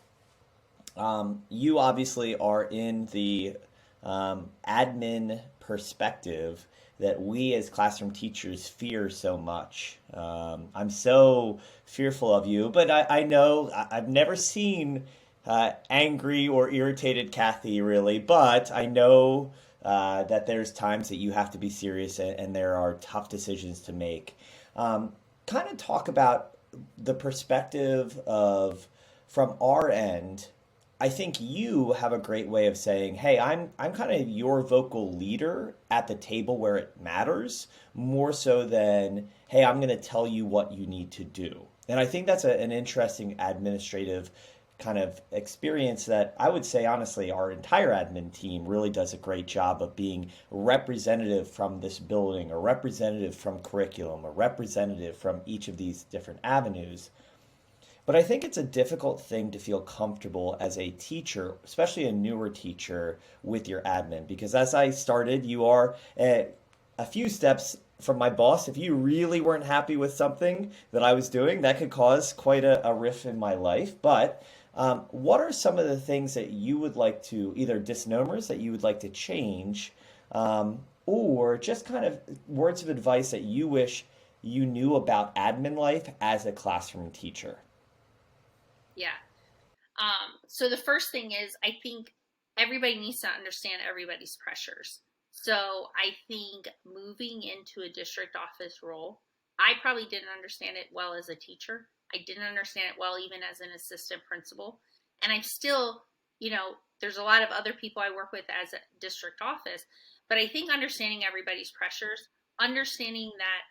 Speaker 4: You obviously are in the admin perspective that we as classroom teachers fear so much. I'm so fearful of you, but I know I've never seen angry or irritated Cathy really, but I know that there's times that you have to be serious, and there are tough decisions to make. Kind of talk about the perspective of, from our end. I think you have a great way of saying, "Hey, I'm kind of your vocal leader at the table where it matters, more so than, hey, I'm going to tell you what you need to do." And I think that's an interesting administrative kind of experience that I would say, honestly, our entire admin team really does a great job of being representative from this building, or representative from curriculum, or representative from each of these different avenues. But I think it's a difficult thing to feel comfortable as a teacher, especially a newer teacher, with your admin. Because as I started, you are a few steps from my boss. If you really weren't happy with something that I was doing, that could cause quite a rift in my life. But what are some of the things that you would like to, either disnomers that you would like to change, or just kind of words of advice that you wish you knew about admin life as a classroom teacher?
Speaker 2: Yeah. So the first thing is, I think everybody needs to understand everybody's pressures. So I think moving into a district office role, I probably didn't understand it well as a teacher. I didn't understand it well even as an assistant principal. And I'm still, there's a lot of other people I work with as a district office, but I think understanding everybody's pressures, understanding that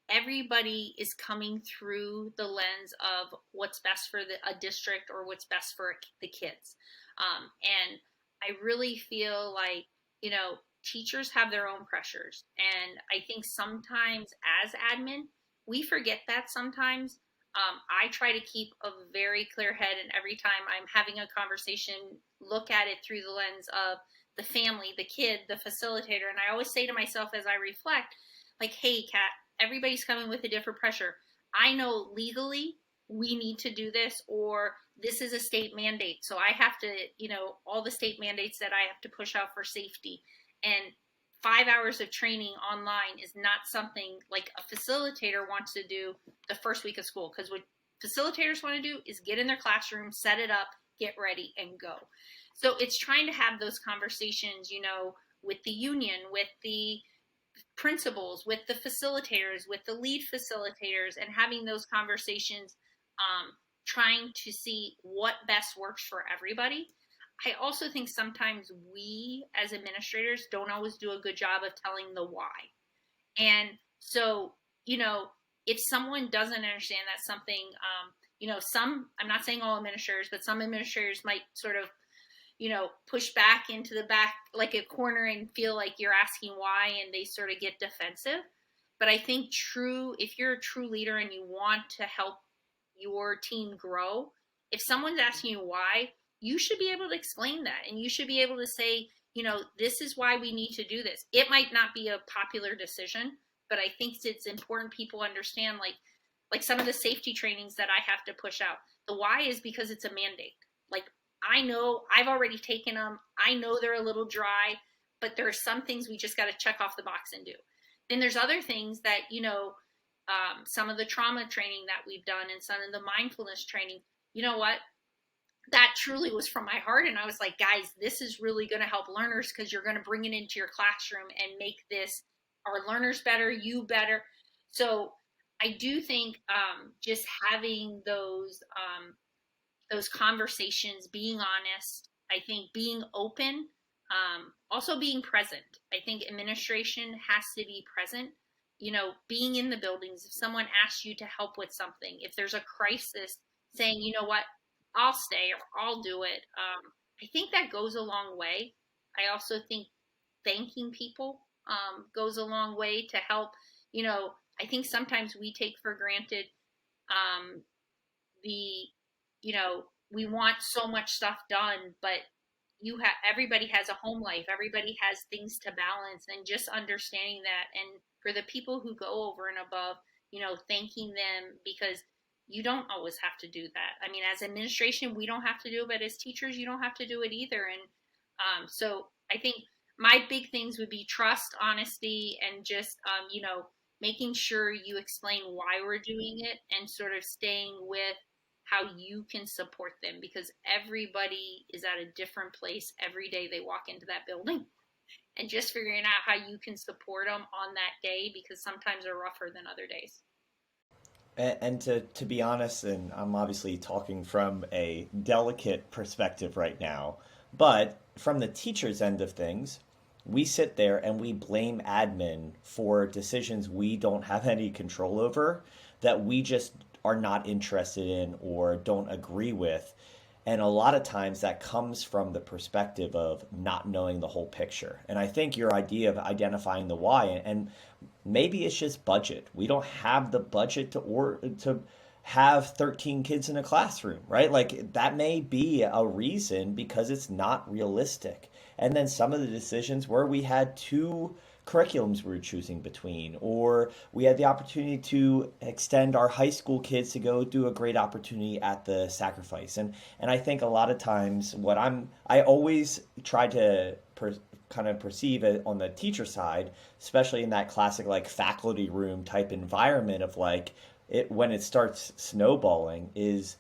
Speaker 2: everybody is coming through the lens of what's best for a district, or what's best for the kids. And I really feel like, teachers have their own pressures. And I think sometimes as admin, we forget that sometimes. I try to keep a very clear head, and every time I'm having a conversation, look at it through the lens of the family, the kid, the facilitator. And I always say to myself as I reflect, like, hey, Kat, everybody's coming with a different pressure. I know legally we need to do this, or this is a state mandate. So I have to, all the state mandates that I have to push out for safety. And 5 hours of training online is not something like a facilitator wants to do the first week of school. Because what facilitators want to do is get in their classroom, set it up, get ready, and go. So it's trying to have those conversations, with the union, with the principals, with the facilitators, with the lead facilitators, and having those conversations, trying to see what best works for everybody. I also think sometimes we as administrators don't always do a good job of telling the why. And so, you know, if someone doesn't understand that something, some, I'm not saying all administrators, but some administrators might sort of, push back into the back, like a corner, and feel like you're asking why, and they sort of get defensive. But I think if you're a true leader and you want to help your team grow, if someone's asking you why, you should be able to explain that. And you should be able to say, this is why we need to do this. It might not be a popular decision, but I think it's important people understand, like some of the safety trainings that I have to push out. The why is because it's a mandate. Like, I know I've already taken them. I know they're a little dry, but there are some things we just got to check off the box and do. Then there's other things that, some of the trauma training that we've done and some of the mindfulness training, you know what? That truly was from my heart. And I was like, guys, this is really going to help learners, because you're going to bring it into your classroom and make this, our learners better, you better. So I do think just having those conversations, being honest, I think being open, also being present. I think administration has to be present, being in the buildings. If someone asks you to help with something, if there's a crisis, saying, you know what, I'll stay or I'll do it. I think that goes a long way. I also think thanking people goes a long way to help. I think sometimes we take for granted um, the we want so much stuff done, but everybody has a home life, everybody has things to balance, and just understanding that. And for the people who go over and above, thanking them, because you don't always have to do that. I mean, as administration, we don't have to do it, but as teachers, you don't have to do it either. And so I think my big things would be trust, honesty, and just making sure you explain why we're doing it, and sort of staying with how you can support them, because everybody is at a different place every day they walk into that building, and just figuring out how you can support them on that day, because sometimes they're rougher than other days.
Speaker 4: And to be honest, and I'm obviously talking from a delicate perspective right now, but from the teacher's end of things, we sit there and we blame admin for decisions we don't have any control over, that we just are not interested in or don't agree with. And a lot of times that comes from the perspective of not knowing the whole picture. And I think your idea of identifying the why, and maybe it's just budget. We don't have the budget to have 13 kids in a classroom, right? Like, that may be a reason, because it's not realistic. And then some of the decisions where we had two curriculums we were choosing between, or we had the opportunity to extend our high school kids to go do a great opportunity at the sacrifice. And I think a lot of times I always try to kind of perceive it on the teacher side, especially in that classic like faculty room type environment of like it, when it starts snowballing, is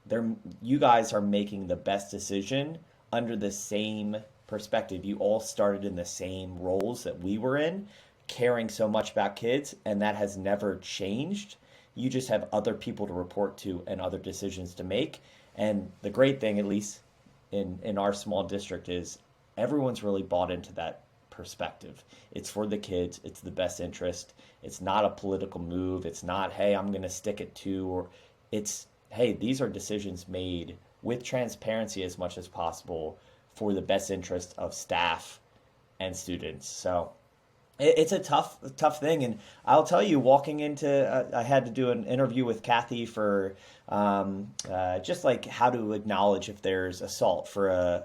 Speaker 4: there, you guys are making the best decision under the same perspective. You all started in the same roles that we were in, caring so much about kids, and that has never changed. You just have other people to report to and other decisions to make. And the great thing, at least in our small district, is everyone's really bought into that perspective. It's for the kids, it's the best interest. It's not a political move. It's not, hey, I'm going to stick it to, or it's, hey, these are decisions made with transparency as much as possible for the best interest of staff and students. So it's a tough thing. And I'll tell you, walking into, I had to do an interview with Cathy for just like how to acknowledge if there's assault for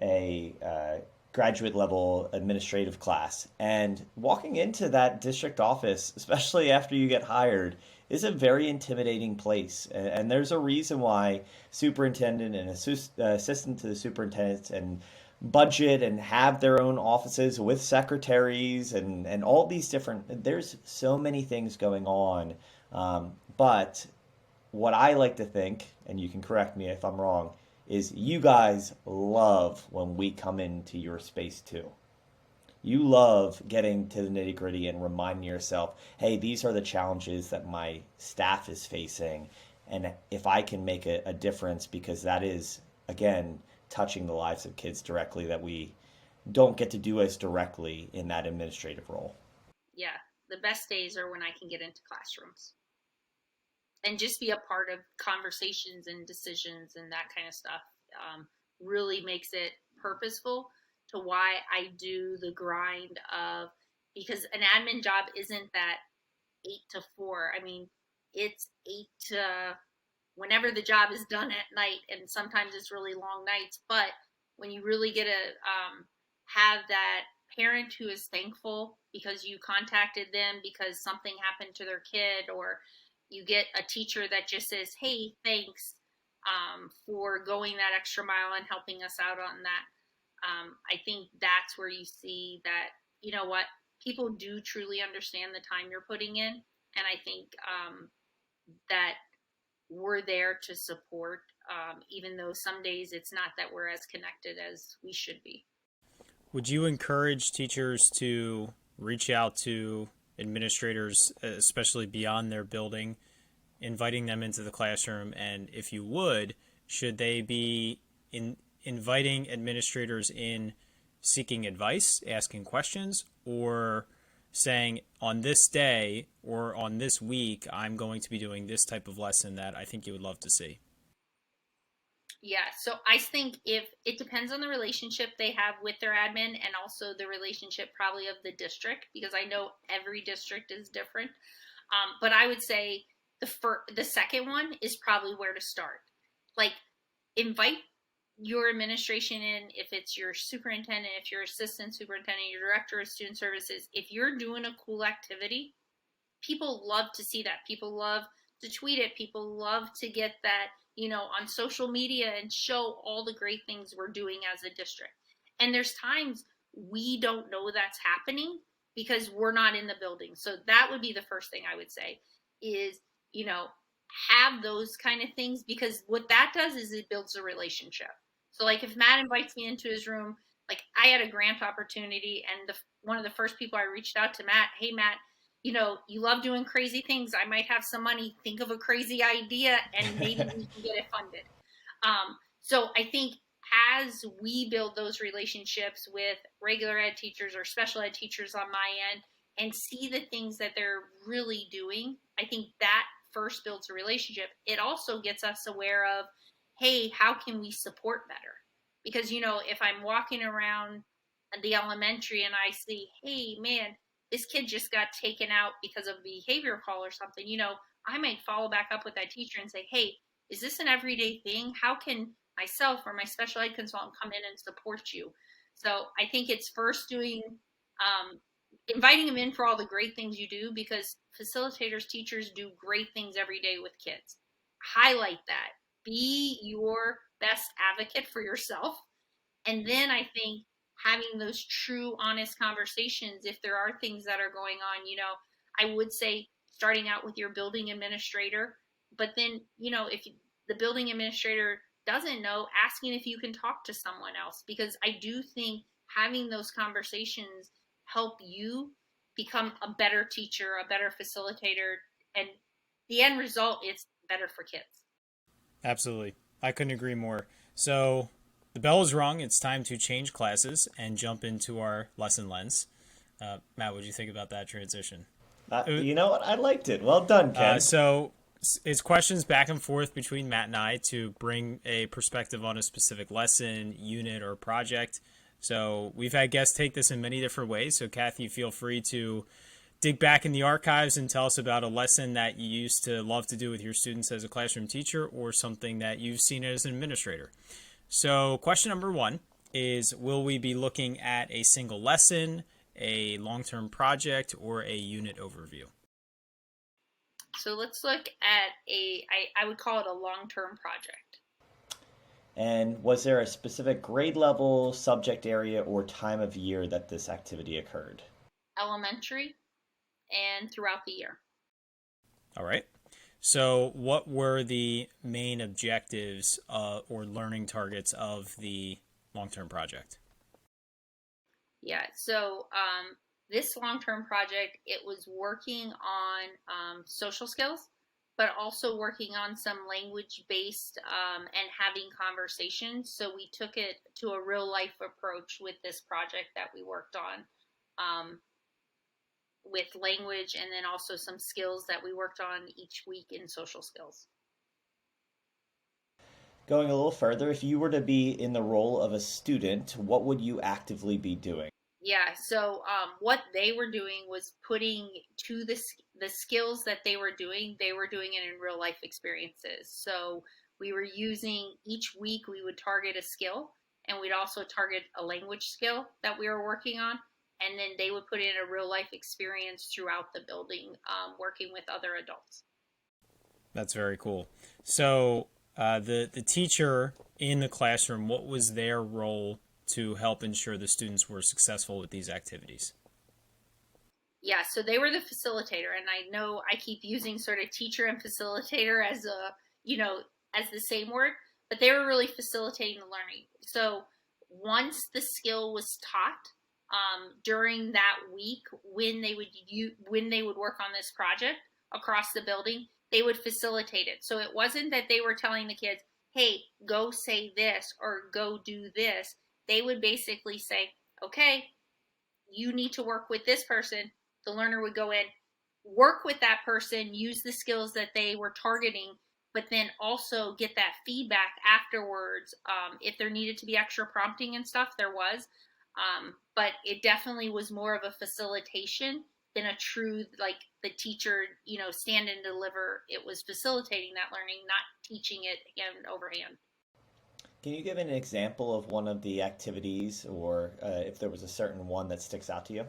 Speaker 4: a graduate level administrative class. And walking into that district office, especially after you get hired, is a very intimidating place. And there's a reason why superintendent and assistant to the superintendent and budget and have their own offices with secretaries and all these different, there's so many things going on. But what I like to think, and you can correct me if I'm wrong, is you guys love when we come into your space too. You love getting to the nitty gritty and reminding yourself, hey, these are the challenges that my staff is facing. And if I can make a difference, because that is, again, touching the lives of kids directly, that we don't get to do as directly in that administrative role.
Speaker 2: Yeah, the best days are when I can get into classrooms and just be a part of conversations and decisions and that kind of stuff. Really makes it purposeful to why I do the grind of, because an admin job isn't that 8 to 4. I mean, it's 8 to whenever the job is done at night, and sometimes it's really long nights. But when you really get to have that parent who is thankful because you contacted them because something happened to their kid, or you get a teacher that just says, "Hey, thanks for going that extra mile and helping us out on that." I think that's where you see that, you know what, people do truly understand the time you're putting in. And I think that we're there to support, even though some days it's not that we're as connected as we should be.
Speaker 1: Would you encourage teachers to reach out to administrators, especially beyond their building, inviting them into the classroom? And if you would, should they be inviting administrators in, seeking advice, asking questions, or saying on this day or on this week, I'm going to be doing this type of lesson that I think you would love to see?
Speaker 2: Yeah, so I think if it depends on the relationship they have with their admin, and also the relationship probably of the district, because I know every district is different. But I would say the second one is probably where to start. Like, invite your administration in, if it's your superintendent, if your assistant superintendent, your director of student services. If you're doing a cool activity, people love to see that. People love to tweet it. People love to get that, on social media and show all the great things we're doing as a district. And there's times we don't know that's happening because we're not in the building. So that would be the first thing I would say is, you know, have those kind of things, because what that does is it builds a relationship. So like if Matt invites me into his room, like I had a grant opportunity, and one of the first people I reached out to Matt, "Hey Matt, you love doing crazy things. I might have some money. Think of a crazy idea and maybe we can get it funded." So I think as we build those relationships with regular ed teachers or special ed teachers on my end and see the things that they're really doing, I think that first builds a relationship. It also gets us aware of, hey, how can we support better? Because, if I'm walking around the elementary and I see, hey, man, this kid just got taken out because of a behavior call or something, I might follow back up with that teacher and say, hey, is this an everyday thing? How can myself or my special ed consultant come in and support you? So I think it's first inviting them in for all the great things you do, because facilitators, teachers do great things every day with kids. Highlight that. Be your best advocate for yourself. And then I think having those true, honest conversations, if there are things that are going on, I would say starting out with your building administrator. But then, if the building administrator doesn't know, asking if you can talk to someone else, because I do think having those conversations help you become a better teacher, a better facilitator, and the end result is better for kids.
Speaker 1: Absolutely. I couldn't agree more. So the bell is rung. It's time to change classes and jump into our lesson lens. Matt, what do you think about that transition?
Speaker 4: You know what? I liked it. Well done, Ken.
Speaker 1: So it's questions back and forth between Matt and I to bring a perspective on a specific lesson, unit, or project. So we've had guests take this in many different ways. So Cathy, feel free to dig back in the archives and tell us about a lesson that you used to love to do with your students as a classroom teacher, or something that you've seen as an administrator. So question number 1 is, will we be looking at a single lesson, a long-term project, or a unit overview?
Speaker 2: So let's look at I would call it a long-term project.
Speaker 4: And was there a specific grade level, subject area, or time of year that this activity occurred?
Speaker 2: Elementary and throughout the year.
Speaker 1: All right. So what were the main objectives or learning targets of the long-term project?
Speaker 2: Yeah, so this long-term project, it was working on social skills, but also working on some language-based and having conversations. So we took it to a real-life approach with this project that we worked on. with language, and then also some skills that we worked on each week in social skills.
Speaker 4: Going a little further, if you were to be in the role of a student, what would you actively be doing?
Speaker 2: Yeah, so what they were doing was putting to the skills that they were doing it in real life experiences. So we were using each week we would target a skill, and we'd also target a language skill that we were working on, and then they would put in a real life experience throughout the building, working with other adults.
Speaker 1: That's very cool. So the teacher in the classroom, what was their role to help ensure the students were successful with these activities?
Speaker 2: Yeah, so they were the facilitator, and I know I keep using sort of teacher and facilitator as a, you know, as the same word, but they were really facilitating the learning. So once the skill was taught, during that week when they would work on this project across the building, they would facilitate it. So it wasn't that they were telling the kids, "Hey, go say this" or "Go do this." They would basically say, "Okay, you need to work with this person." The learner would go in, work with that person, use the skills that they were targeting, but then also get that feedback afterwards. If there needed to be extra prompting and stuff, there was. But it definitely was more of a facilitation than a true, like the teacher, stand and deliver. It was facilitating that learning, not teaching it hand over hand.
Speaker 4: Can you give an example of one of the activities, or if there was a certain one that sticks out to you?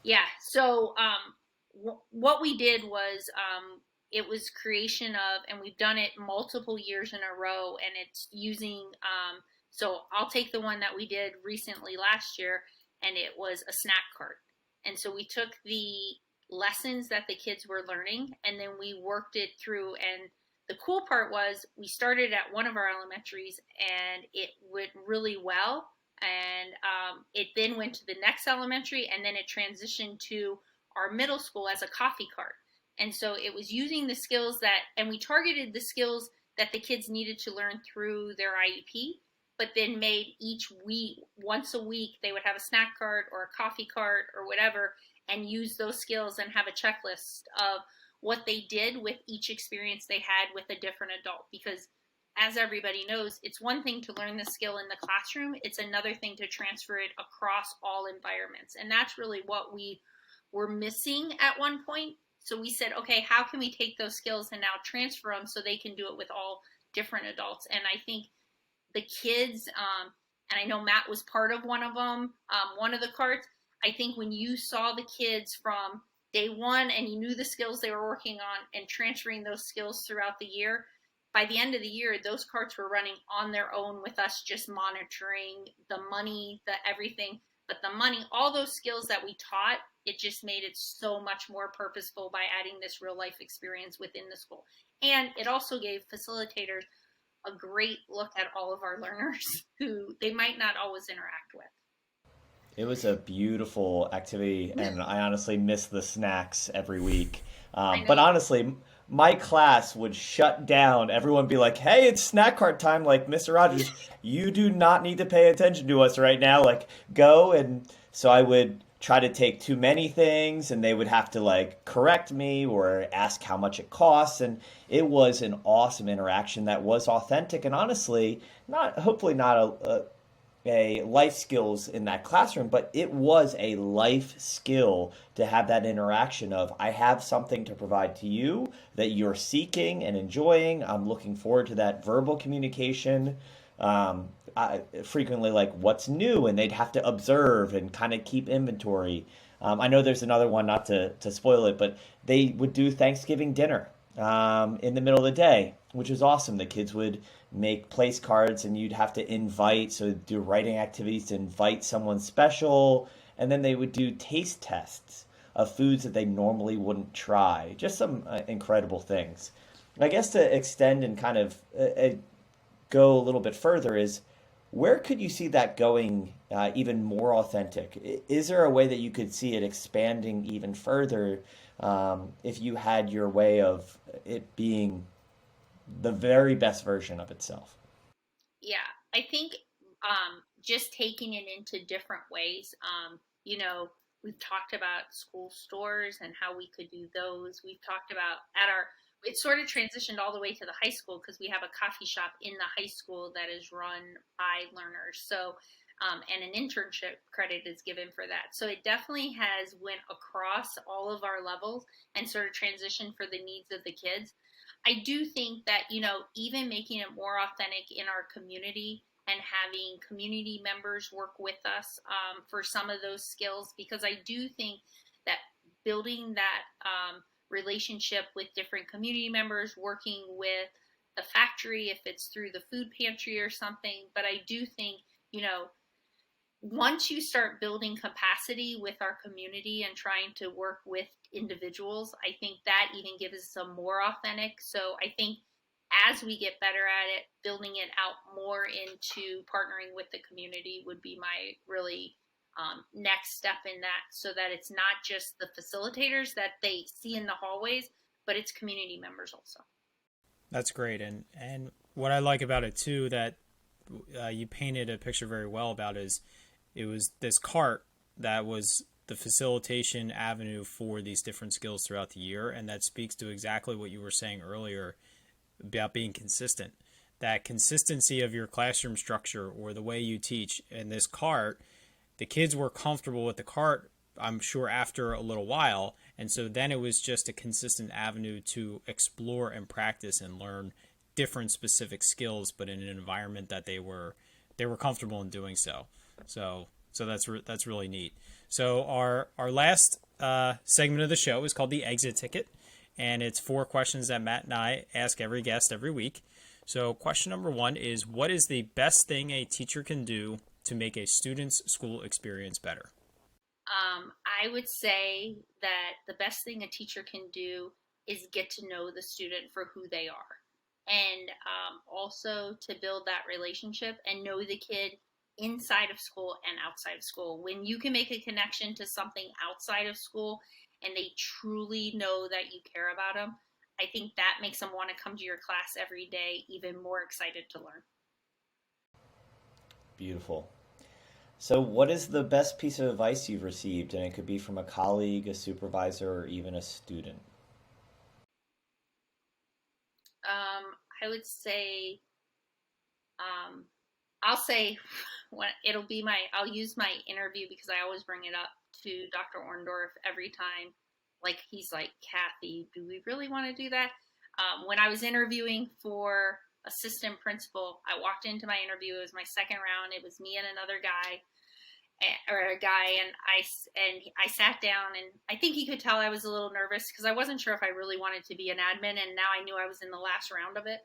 Speaker 2: Yeah. So what we did was it was creation of, and we've done it multiple years in a row, and it's using. So I'll take the one that we did recently last year, and it was a snack cart. And so we took the lessons that the kids were learning, and then we worked it through. And the cool part was we started at one of our elementaries, and it went really well, and it then went to the next elementary, and then it transitioned to our middle school as a coffee cart. And so it was using the skills and we targeted the skills that the kids needed to learn through their IEP, but then made each week, once a week, they would have a snack cart or a coffee cart or whatever, and use those skills and have a checklist of what they did with each experience they had with a different adult. Because as everybody knows, it's one thing to learn the skill in the classroom, it's another thing to transfer it across all environments. And that's really what we were missing at one point. So we said, okay, how can we take those skills and now transfer them so they can do it with all different adults? And I think the kids, and I know Matt was part of one of them, one of the carts. I think when you saw the kids from day one and you knew the skills they were working on and transferring those skills throughout the year, by the end of the year, those carts were running on their own with us just monitoring the money, the everything. But the money, all those skills that we taught, it just made it so much more purposeful by adding this real life experience within the school. And it also gave facilitators a great look at all of our learners who they might not always interact with.
Speaker 4: It was a beautiful activity, and I honestly miss the snacks every week.
Speaker 2: I
Speaker 4: But
Speaker 2: know.
Speaker 4: honestly, my class would shut down. Everyone would be like, "Hey, it's snack cart time!" Like, "Mr. Rogers, you do not need to pay attention to us right now. Like, go." And so I would try to take too many things, and they would have to like correct me or ask how much it costs. And it was an awesome interaction that was authentic, and honestly, not hopefully not a life skills in that classroom, but it was a life skill to have that interaction of I have something to provide to you that you're seeking and enjoying. I'm looking forward to that verbal communication. Frequently like what's new, and they'd have to observe and kind of keep inventory. I know there's another one, not to spoil it, but they would do Thanksgiving dinner in the middle of the day, which was awesome. The kids would make place cards, and you'd have to invite, so do writing activities to invite someone special, and then they would do taste tests of foods that they normally wouldn't try. Just some incredible things. I guess to extend and kind of go a little bit further is where could you see that going even more authentic? Is there a way that you could see it expanding even further if you had your way of it being the very best version of itself?
Speaker 2: Yeah, I think just taking it into different ways. We've talked about school stores and how we could do those. We've talked about at our, it sort of transitioned all the way to the high school because we have a coffee shop in the high school that is run by learners. So, and an internship credit is given for that. So it definitely has went across all of our levels and sort of transitioned for the needs of the kids. I do think that, even making it more authentic in our community and having community members work with us for some of those skills, because I do think that building that relationship with different community members, working with the factory, if it's through the food pantry or something. But I do think, once you start building capacity with our community and trying to work with individuals, I think that even gives us some more authentic. So I think as we get better at it, building it out more into partnering with the community would be my really next step in that, so that it's not just the facilitators that they see in the hallways, but it's community members also.
Speaker 1: That's great. And what I like about it too, that you painted a picture very well about, is it was this cart that was the facilitation avenue for these different skills throughout the year. And that speaks to exactly what you were saying earlier about being consistent. That consistency of your classroom structure or the way you teach. In this cart, the kids were comfortable with the cart, I'm sure, after a little while. And so then it was just a consistent avenue to explore and practice and learn different specific skills, but in an environment that they were comfortable in doing so. So that's really neat. So our last segment of the show is called the exit ticket, and it's 4 questions that Matt and I ask every guest every week. So question number 1 is, what is the best thing a teacher can do to make a student's school experience better?
Speaker 2: I would say that the best thing a teacher can do is get to know the student for who they are, and also to build that relationship and know the kid inside of school and outside of school. When you can make a connection to something outside of school and they truly know that you care about them, I think that makes them want to come to your class every day, even more excited to learn.
Speaker 4: Beautiful. So, what is the best piece of advice you've received? And it could be from a colleague, a supervisor, or even a student.
Speaker 2: I would say, I'll say, I'll use my interview because I always bring it up to Dr. Orndorff every time. Like, he's like, Cathy, do we really want to do that? When I was interviewing for assistant principal, I walked into my interview. It was my second round. It was me and another guy, and I sat down, and I think he could tell I was a little nervous because I wasn't sure if I really wanted to be an admin, and now I knew I was in the last round of it.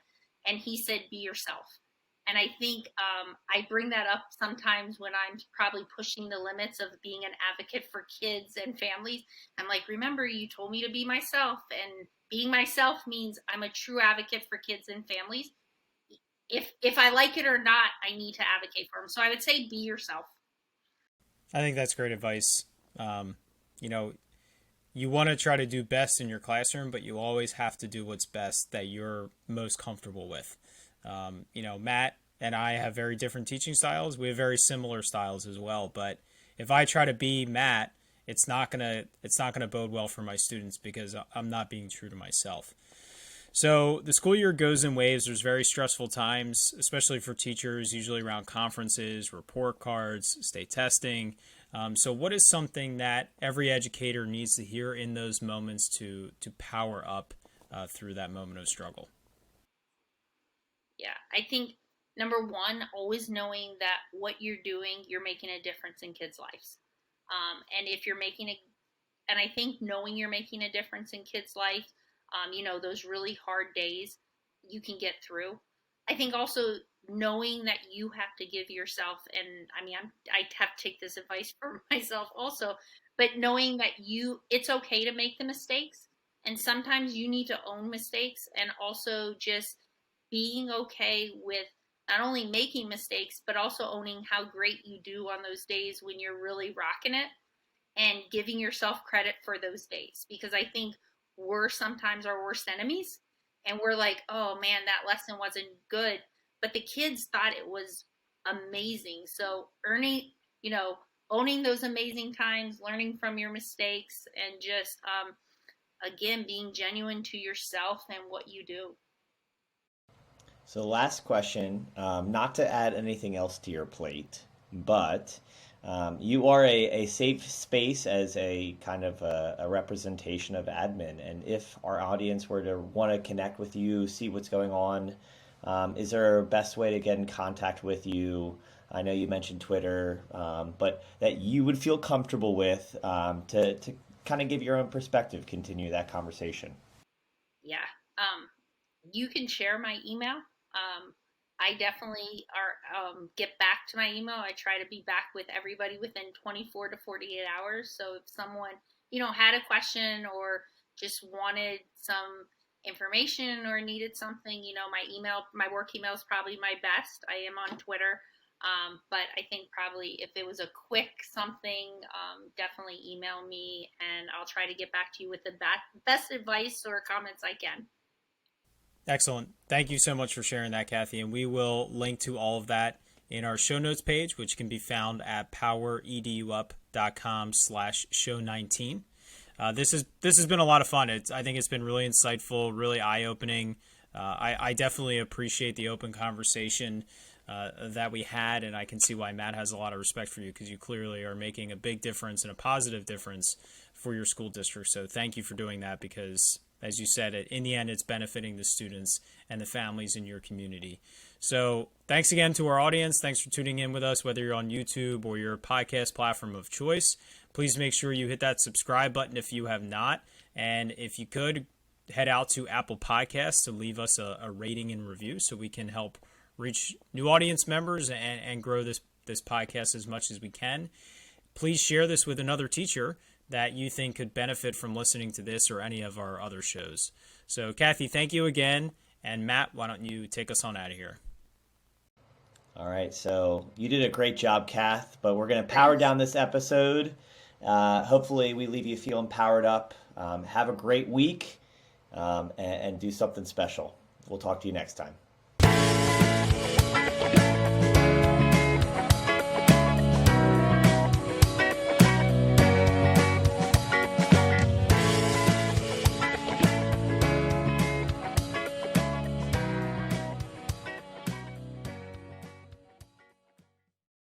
Speaker 2: And he said, "Be yourself." And I think I bring that up sometimes when I'm probably pushing the limits of being an advocate for kids and families. I'm like, remember, you told me to be myself, and being myself means I'm a true advocate for kids and families. If I like it or not, I need to advocate for them. So I would say, be yourself.
Speaker 1: I think that's great advice. You know, you want to try to do best in your classroom, but you always have to do what's best that you're most comfortable with. Matt and I have very different teaching styles. We have very similar styles as well. But if I try to be Matt, it's not gonna bode well for my students because I'm not being true to myself. So the school year goes in waves. There's very stressful times, especially for teachers, usually around conferences, report cards, state testing. So what is something that every educator needs to hear in those moments to power up through that moment of struggle?
Speaker 2: Yeah, I think number one, always knowing that what you're doing, you're making a difference in kids' lives. And if you're making a, and I think knowing you're making a difference in kids' life, those really hard days you can get through. I think also knowing that you have to give yourself, and I mean, I have to take this advice for myself also, but knowing that it's okay to make the mistakes. And sometimes you need to own mistakes, and also just being okay with not only making mistakes, but also owning how great you do on those days when you're really rocking it, and giving yourself credit for those days. Because I think we're sometimes our worst enemies, and we're like, oh man, that lesson wasn't good. But the kids thought it was amazing. So earning, owning those amazing times, learning from your mistakes, and just, again, being genuine to yourself and what you do.
Speaker 4: So, last question, not to add anything else to your plate, but you are a safe space as a kind of a representation of admin. And if our audience were to want to connect with you, see what's going on, is there a best way to get in contact with you? I know you mentioned Twitter, but that you would feel comfortable with to kind of give your own perspective, continue that conversation.
Speaker 2: Yeah. You can share my email. I definitely get back to my email. I try to be back with everybody within 24 to 48 hours. So if someone, had a question or just wanted some information or needed something, my work email is probably my best. I am on Twitter. But I think probably if it was a quick something, definitely email me and I'll try to get back to you with the best advice or comments I can.
Speaker 1: Excellent. Thank you so much for sharing that, Cathy. And we will link to all of that in our show notes page, which can be found at powereduup.com/show19. This has been a lot of fun. I think it's been really insightful, really eye-opening. I definitely appreciate the open conversation that we had, and I can see why Matt has a lot of respect for you, because you clearly are making a big difference and a positive difference for your school district. So thank you for doing that, because as you said, in the end, it's benefiting the students and the families in your community. So thanks again to our audience. Thanks for tuning in with us, whether you're on YouTube or your podcast platform of choice. Please make sure you hit that subscribe button if you have not. And if you could, head out to Apple Podcasts to leave us a rating and review so we can help reach new audience members and grow this podcast as much as we can. Please share this with another teacher that you think could benefit from listening to this or any of our other shows. So, Cathy, thank you again. And Matt, why don't you take us on out of here?
Speaker 4: All right, so you did a great job, Kath, but we're going to power down this episode. Hopefully we leave you feeling powered up. Have a great week and do something special. We'll talk to you next time.